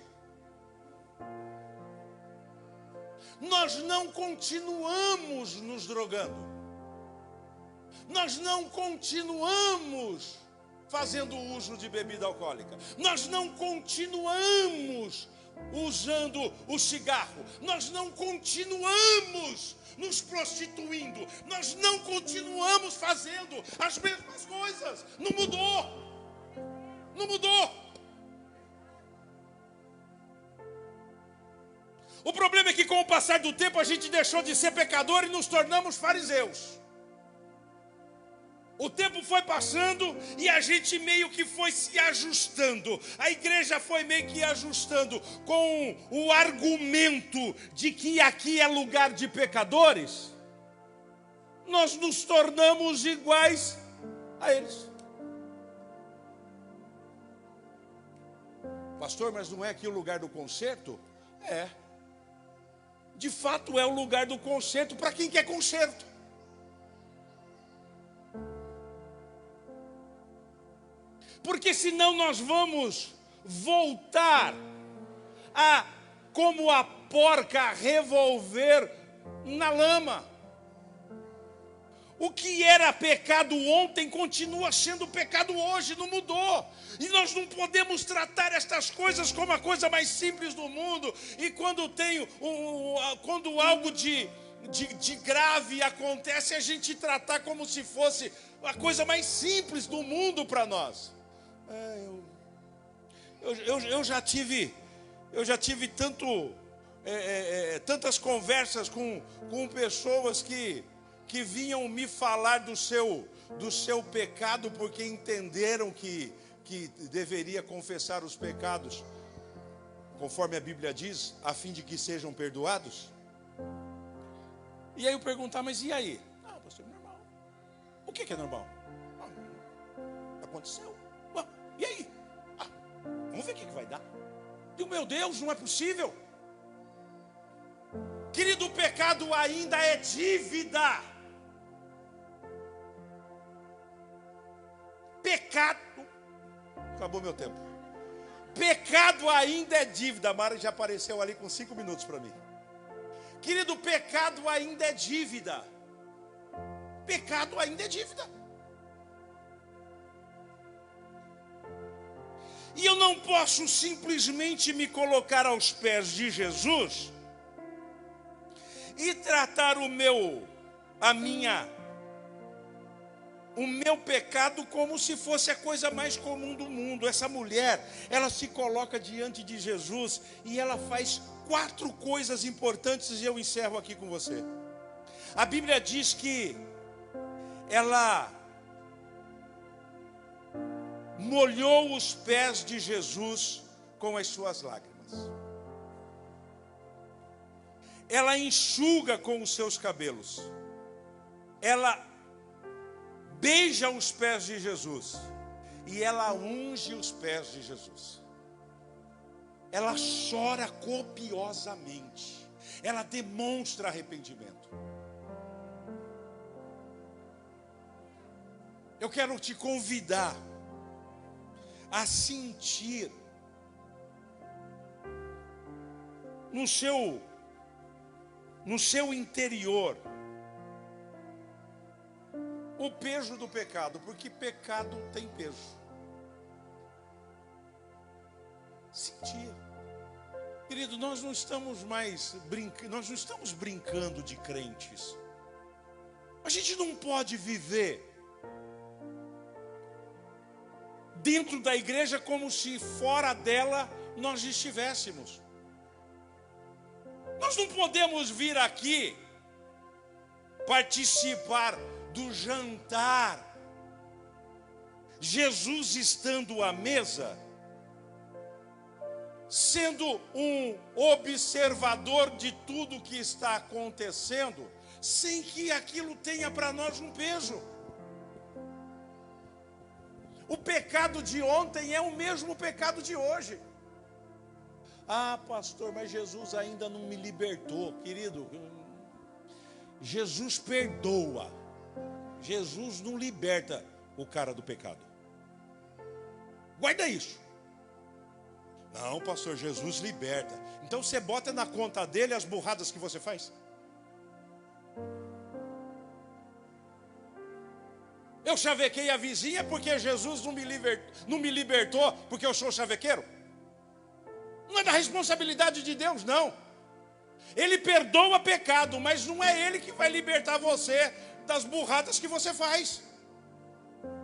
Nós não continuamos nos drogando. Nós não continuamos fazendo uso de bebida alcoólica. Nós não continuamos usando o cigarro. Nós não continuamos nos prostituindo. Nós não continuamos fazendo as mesmas coisas. Não mudou. Não mudou. O problema é que com o passar do tempo a gente deixou de ser pecador e nos tornamos fariseus. O tempo foi passando e a gente meio que foi se ajustando. A igreja foi meio que ajustando com o argumento de que aqui é lugar de pecadores. Nós nos tornamos iguais a eles. Pastor, mas não é aqui o lugar do conserto? É. De fato é o lugar do conserto para quem quer conserto. Porque senão nós vamos voltar a, como a porca, revolver na lama. O que era pecado ontem continua sendo pecado hoje, não mudou. E nós não podemos tratar estas coisas como a coisa mais simples do mundo. E quando tem quando algo de de grave acontece e a gente tratar como se fosse a coisa mais simples do mundo para nós. Eu já tive tantas conversas com pessoas que vinham me falar do seu pecado, porque entenderam que deveria confessar os pecados, conforme a Bíblia diz, a fim de que sejam perdoados. E aí eu perguntar, mas e aí? Ah, pastor, normal. O que é normal? Aconteceu. E aí? Vamos ver o que vai dar. E meu Deus, não é possível. Querido, o pecado ainda é dívida. Pecado. Acabou meu tempo. Pecado ainda é dívida. A Mara já apareceu ali com 5 minutos para mim. Querido, pecado ainda é dívida. Pecado ainda é dívida. E eu não posso simplesmente me colocar aos pés de Jesus e tratar o meu pecado como se fosse a coisa mais comum do mundo. Essa mulher, ela se coloca diante de Jesus e ela faz 4 coisas importantes, e eu encerro aqui com você. A Bíblia diz que ela molhou os pés de Jesus com as suas lágrimas. Ela enxuga com os seus cabelos. Ela beija os pés de Jesus. E ela unge os pés de Jesus. Ela chora copiosamente. Ela demonstra arrependimento. Eu quero te convidar a sentir no seu interior o peso do pecado, porque pecado tem peso. Sentir. Querido, nós não estamos brincando de crentes. A gente não pode viver dentro da igreja como se fora dela nós estivéssemos. Nós não podemos vir aqui participar do jantar, Jesus estando à mesa, sendo um observador de tudo que está acontecendo, sem que aquilo tenha para nós um peso. O pecado de ontem é o mesmo pecado de hoje. Ah, pastor, mas Jesus ainda não me libertou. Querido, Jesus perdoa. Jesus não liberta o cara do pecado. Guarda isso. Não, pastor, Jesus liberta. Então você bota na conta dele as burradas que você faz? Eu chavequei a vizinha porque Jesus não me libertou porque eu sou chavequeiro? Não é da responsabilidade de Deus, não. Ele perdoa pecado, mas não é Ele que vai libertar você das burradas que você faz.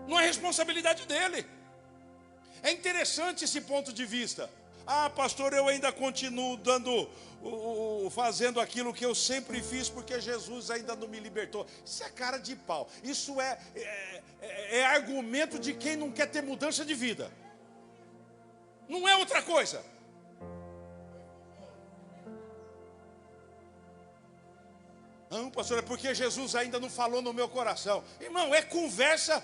Não é responsabilidade dele. É interessante esse ponto de vista. Ah, pastor, eu ainda continuo fazendo aquilo que eu sempre fiz porque Jesus ainda não me libertou. Isso é cara de pau. Isso é argumento de quem não quer ter mudança de vida. Não é outra coisa. Não, pastor, é porque Jesus ainda não falou no meu coração. Irmão, é conversa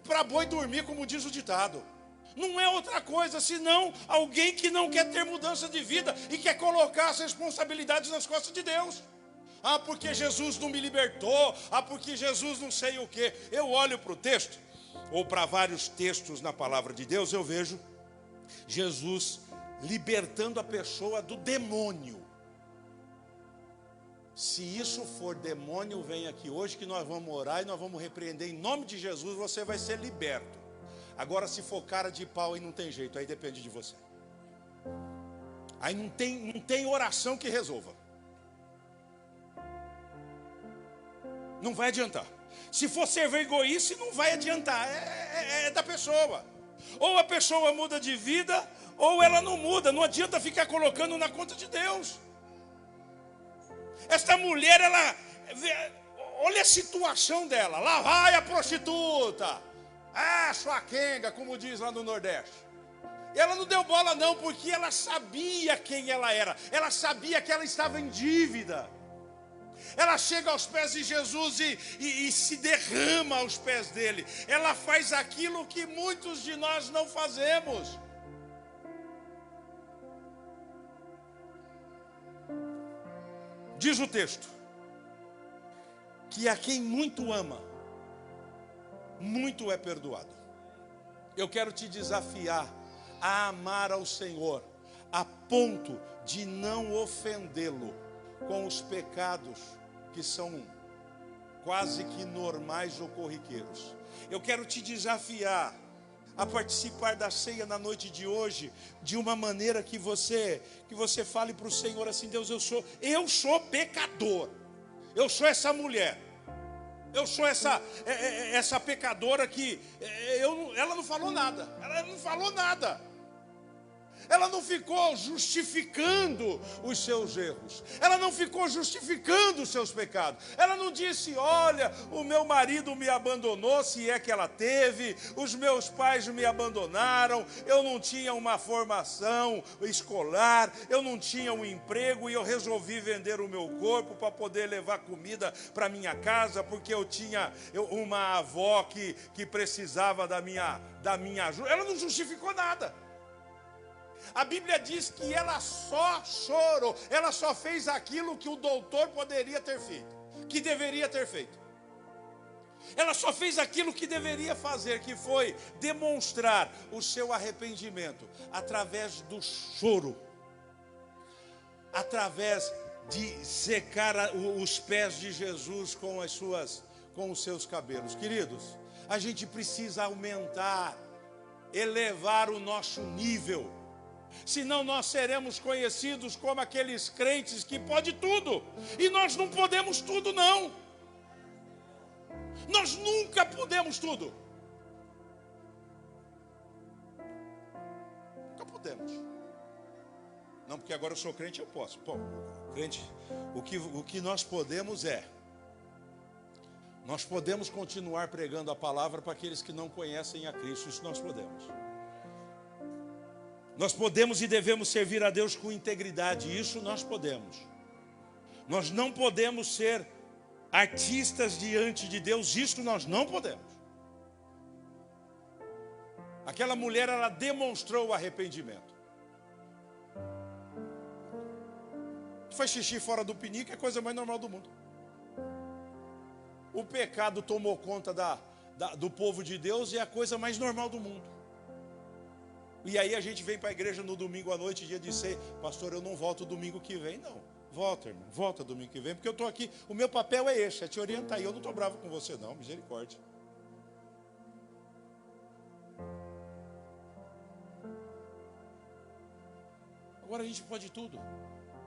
para boi dormir, como diz o ditado. Não é outra coisa, senão alguém que não quer ter mudança de vida e quer colocar as responsabilidades nas costas de Deus. Ah, porque Jesus não me libertou. Ah, porque Jesus não sei o quê. Eu olho para o texto, ou para vários textos na palavra de Deus, eu vejo Jesus libertando a pessoa do demônio. Se isso for demônio, vem aqui hoje que nós vamos orar e nós vamos repreender em nome de Jesus, você vai ser liberto. Agora, se for cara de pau, aí não tem jeito, aí depende de você. Aí não tem oração que resolva. Não vai adiantar. Se for ser egoísta, não vai adiantar. É da pessoa. Ou a pessoa muda de vida, ou ela não muda. Não adianta ficar colocando na conta de Deus. Esta mulher, olha a situação dela. Lá vai a prostituta. Sua quenga, como diz lá no Nordeste. Ela não deu bola não, porque ela sabia quem ela era. Ela sabia que ela estava em dívida. Ela chega aos pés de Jesus e se derrama aos pés dele. Ela faz aquilo que muitos de nós não fazemos. Diz o texto que a quem muito ama, muito é perdoado. Eu quero te desafiar a amar ao Senhor a ponto de não ofendê-lo com os pecados que são quase que normais ou corriqueiros. Eu quero te desafiar a participar da ceia na noite de hoje de uma maneira que você fale para o Senhor assim: Deus, eu sou pecador, eu sou essa mulher, eu sou essa pecadora que ela não falou nada, ela não ficou justificando os seus erros. Ela não ficou justificando os seus pecados. Ela não disse: olha, o meu marido me abandonou, se é que ela teve. Os meus pais me abandonaram. Eu não tinha uma formação escolar. Eu não tinha um emprego. E eu resolvi vender o meu corpo para poder levar comida para minha casa. Porque eu tinha uma avó que precisava da minha ajuda. Ela não justificou nada. A Bíblia diz que ela só chorou, ela só fez aquilo que o doutor poderia ter feito, que deveria ter feito. Ela só fez aquilo que deveria fazer, que foi demonstrar o seu arrependimento através do choro, através de secar os pés de Jesus com os seus cabelos. Queridos, a gente precisa aumentar, elevar o nosso nível. Senão nós seremos conhecidos como aqueles crentes que pode tudo. E nós não podemos tudo não. Nós nunca podemos tudo. Nunca podemos. Não, porque agora eu sou crente, eu posso. Pô, crente, o que nós podemos nós podemos continuar pregando a palavra para aqueles que não conhecem a Cristo. Isso nós podemos. Nós podemos e devemos servir a Deus com integridade, isso nós podemos. Nós não podemos ser artistas diante de Deus, isso nós não podemos. Aquela mulher, ela demonstrou o arrependimento. Faz xixi fora do pinico, é a coisa mais normal do mundo. O pecado tomou conta do povo de Deus e é a coisa mais normal do mundo. E aí a gente vem para a igreja no domingo à noite, dia de ceia. Pastor, eu não volto domingo que vem, não. Volta, irmão, volta domingo que vem, porque eu estou aqui. O meu papel é esse, é te orientar. E eu não estou bravo com você, não, misericórdia. Agora a gente pode tudo.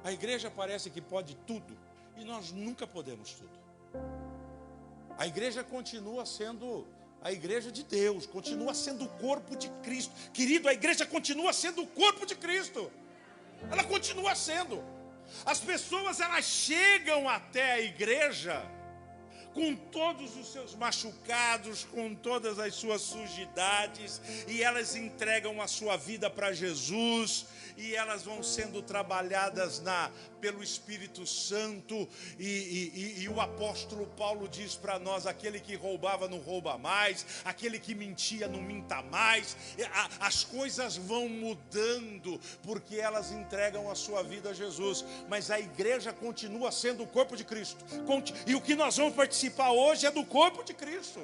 A igreja parece que pode tudo. E nós nunca podemos tudo. A igreja continua sendo a igreja de Deus, continua sendo o corpo de Cristo. Querido, a igreja continua sendo o corpo de Cristo. Ela continua sendo. As pessoas, elas chegam até a igreja com todos os seus machucados, com todas as suas sujidades, e elas entregam a sua vida para Jesus, e elas vão sendo trabalhadas pelo Espírito Santo, e o apóstolo Paulo diz para nós: aquele que roubava não rouba mais, aquele que mentia não minta mais. As coisas vão mudando, porque elas entregam a sua vida a Jesus, mas a igreja continua sendo o corpo de Cristo, e o que nós vamos participar hoje é do corpo de Cristo.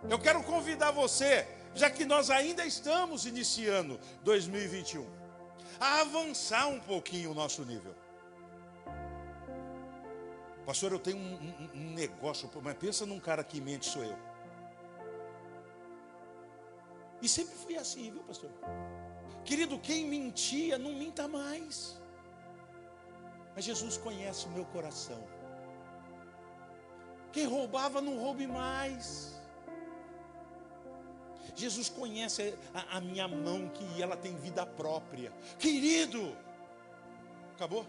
Eu quero convidar você, já que nós ainda estamos iniciando 2021, a avançar um pouquinho o nosso nível. Pastor, eu tenho um negócio, mas pensa num cara que mente, sou eu. E sempre fui assim, viu, pastor? Querido, quem mentia, não minta mais. Mas Jesus conhece o meu coração. Quem roubava, não roube mais. Jesus conhece a minha mão, que ela tem vida própria. Querido, acabou?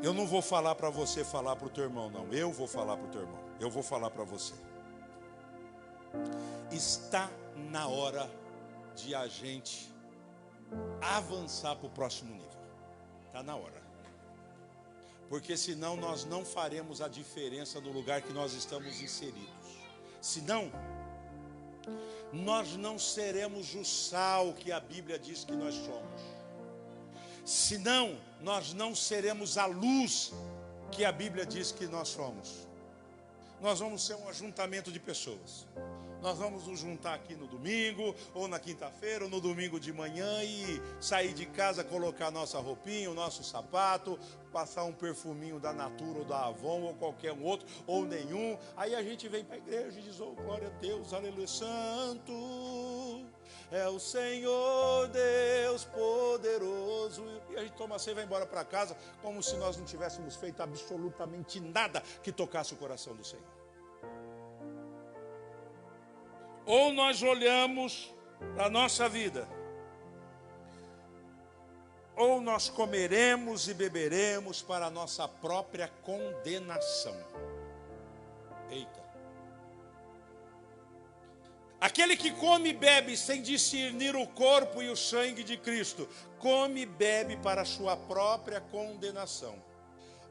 Eu não vou falar para você falar para o teu irmão, não. Eu vou falar para o teu irmão. Eu vou falar para você. Está na hora de a gente avançar para o próximo nível. Está na hora. Porque senão nós não faremos a diferença no lugar que nós estamos inseridos. Senão, nós não seremos o sal que a Bíblia diz que nós somos. Senão, nós não seremos a luz que a Bíblia diz que nós somos. Nós vamos ser um ajuntamento de pessoas. Nós vamos nos juntar aqui no domingo, ou na quinta-feira, ou no domingo de manhã e sair de casa, colocar nossa roupinha, o nosso sapato, passar um perfuminho da Natura ou da Avon ou qualquer um outro, ou nenhum. Aí a gente vem para a igreja e diz: oh, glória a Deus, aleluia, santo é o Senhor Deus poderoso. E a gente toma a ceia e vai embora para casa como se nós não tivéssemos feito absolutamente nada que tocasse o coração do Senhor. Ou nós olhamos para a nossa vida, ou nós comeremos e beberemos para a nossa própria condenação. Eita! Aquele que come e bebe sem discernir o corpo e o sangue de Cristo, come e bebe para a sua própria condenação.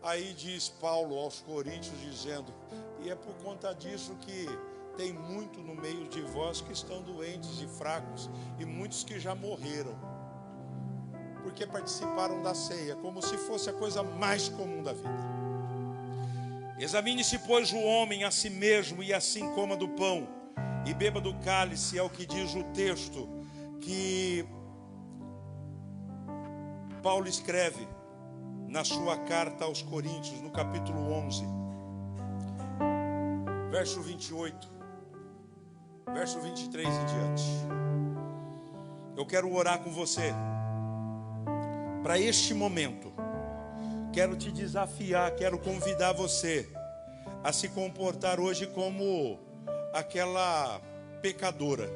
Aí diz Paulo aos Coríntios, dizendo: e é por conta disso que tem muito no meio de vós que estão doentes e fracos, e muitos que já morreram, porque participaram da ceia, como se fosse a coisa mais comum da vida. Examine-se, pois, o homem a si mesmo, e assim coma do pão, e beba do cálice, é o que diz o texto, que Paulo escreve na sua carta aos Coríntios, no capítulo 11, verso 28. Verso 23 em diante. Eu quero orar com você para este momento. Quero te desafiar, quero convidar você a se comportar hoje como aquela pecadora.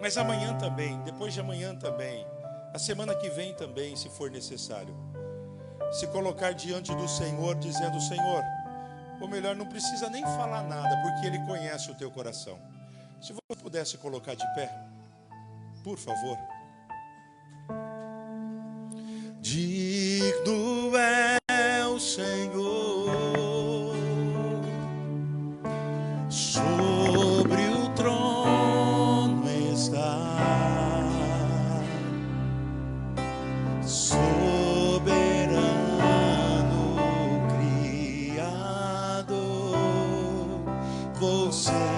Mas amanhã também, depois de amanhã também, a semana que vem também, se for necessário. Se colocar diante do Senhor, dizendo: Senhor, ou melhor, não precisa nem falar nada, porque Ele conhece o teu coração. Se você pudesse colocar de pé, por favor. Digno é o Senhor, sobre o trono está, soberano Criador, você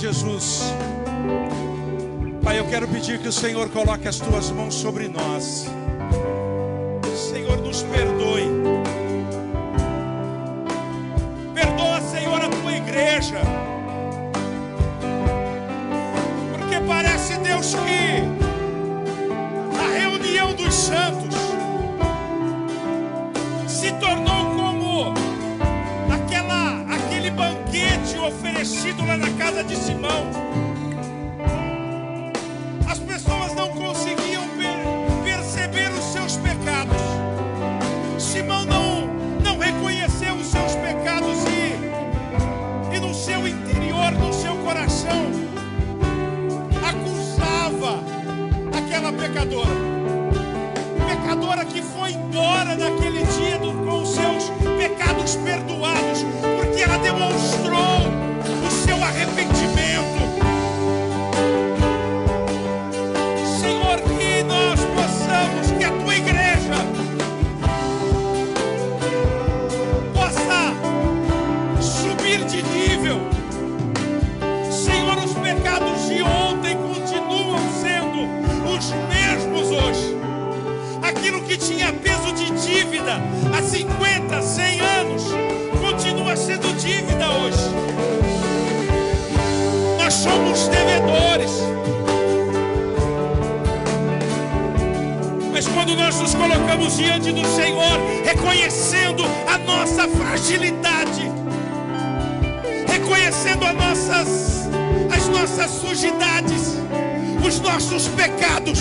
Jesus, Pai, eu quero pedir que o Senhor coloque as tuas mãos sobre nós. Senhor, nos perdoe. Perdoa, Senhor, a tua igreja, porque parece, Deus, que a reunião dos santos se tornou como aquele banquete oferecido lá na casa de Simão. As pessoas pecadora que foi embora naquele dia com os seus pecados perdoados, porque ela demonstrou o seu arrependimento. Senhor, que nós possamos, que a tua igreja possa subir de nível. Senhor, os pecados de ontem continuam sendo os mesmos hoje. Aquilo que tinha peso de dívida há 50, 100 anos continua sendo dívida hoje. Nós somos devedores. Mas quando nós nos colocamos diante do Senhor, reconhecendo a nossa fragilidade, reconhecendo as nossas sujidades, os nossos pecados,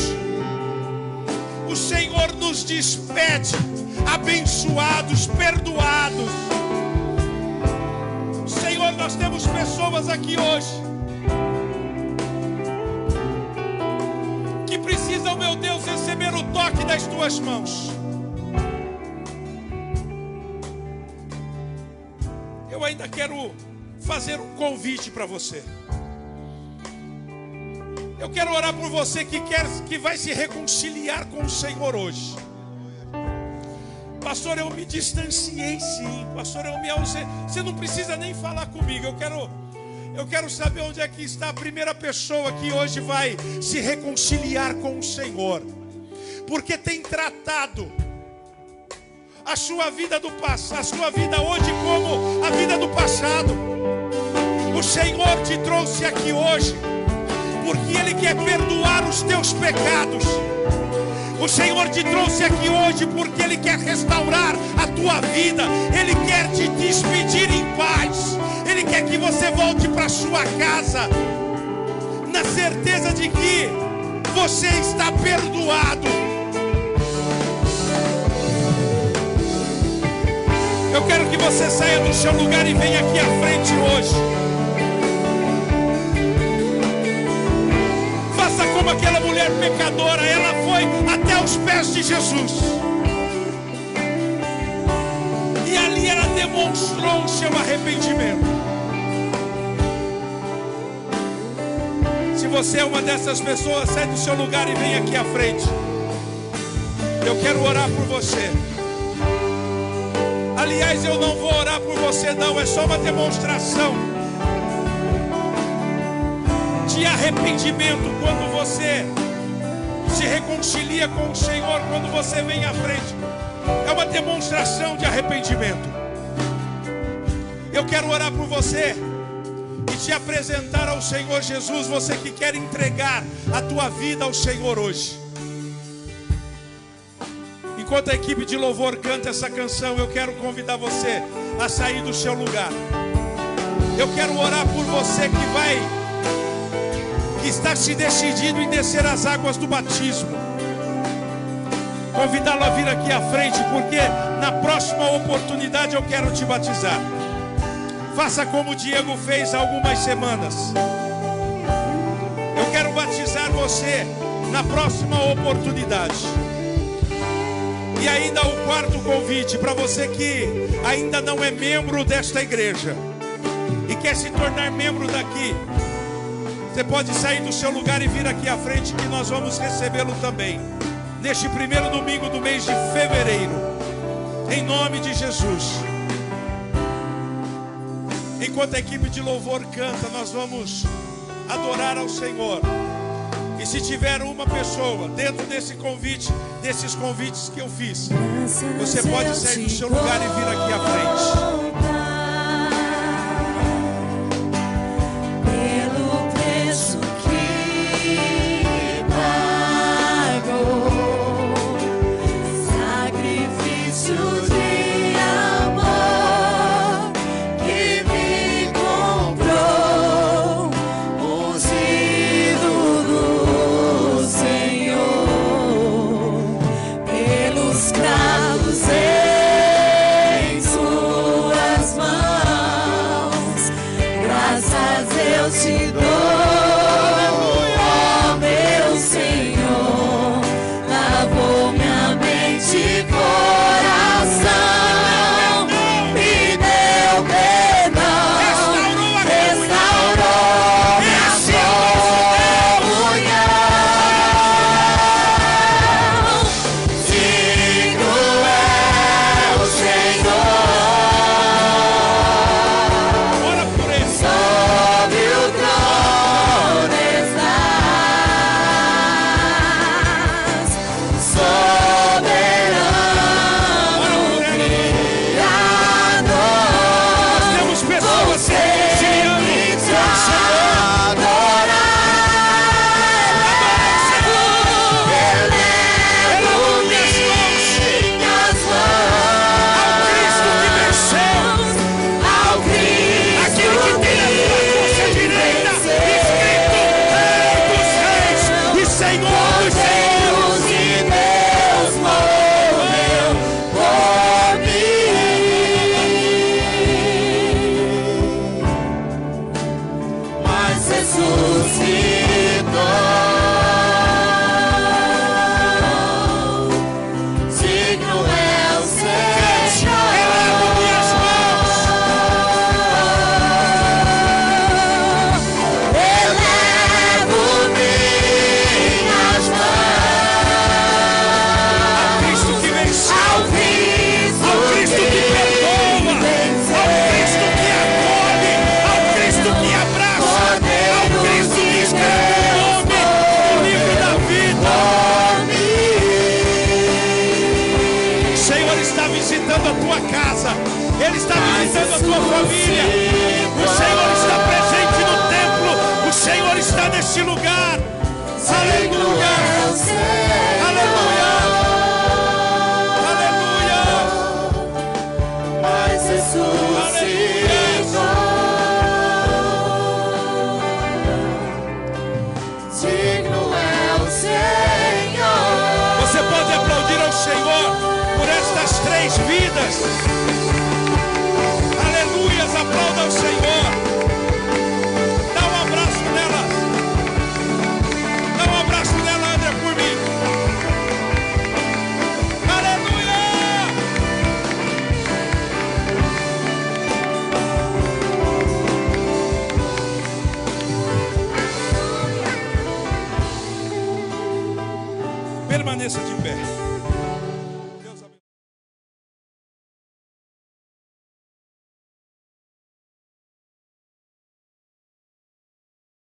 o Senhor nos despede abençoados, perdoados. Senhor, nós temos pessoas aqui hoje que precisam, meu Deus, receber o toque das tuas mãos. Eu ainda quero fazer um convite para você. Eu quero orar por você que vai se reconciliar com o Senhor hoje. Pastor, eu me distanciei sim. Pastor, eu me ausentei. Você não precisa nem falar comigo. Eu quero saber onde é que está a primeira pessoa que hoje vai se reconciliar com o Senhor, porque tem tratado a sua vida do passado, a sua vida hoje como a vida do passado. O Senhor te trouxe aqui hoje porque Ele quer perdoar os teus pecados. O Senhor te trouxe aqui hoje porque Ele quer restaurar a tua vida. Ele quer te despedir em paz. Ele quer que você volte para sua casa na certeza de que você está perdoado. Eu quero que você saia do seu lugar e venha aqui à frente hoje. Faça como aquela mulher pecadora. Ela foi até os pés de Jesus e ali ela demonstrou o seu arrependimento. Se você é uma dessas pessoas, sai do seu lugar e vem aqui à frente. Eu quero orar por você. Aliás, eu não vou orar por você não, é só uma demonstração de arrependimento. Quando você se reconcilia com o Senhor, quando você vem à frente, é uma demonstração de arrependimento. Eu quero orar por você e te apresentar ao Senhor Jesus. Você que quer entregar a tua vida ao Senhor hoje. Enquanto a equipe de louvor canta essa canção, eu quero convidar você a sair do seu lugar. Eu quero orar por você que está se decidindo em descer as águas do batismo. Convidá-lo a vir aqui à frente, porque na próxima oportunidade eu quero te batizar. Faça como o Diego fez há algumas semanas. Eu quero batizar você na próxima oportunidade. E ainda o quarto convite para você que ainda não é membro desta igreja e quer se tornar membro daqui. Você pode sair do seu lugar e vir aqui à frente, que nós vamos recebê-lo também neste primeiro domingo do mês de fevereiro, em nome de Jesus. Enquanto a equipe de louvor canta, nós vamos adorar ao Senhor. E se tiver uma pessoa dentro desse convite, desses convites que eu fiz, você pode sair do seu lugar e vir aqui à frente. Cravos em sua Senhor por estas 3 vidas. Aleluias, aplauda o Senhor. Dá um abraço nelas. Dá um abraço nela, André, por mim. Aleluia! Permaneça de pé.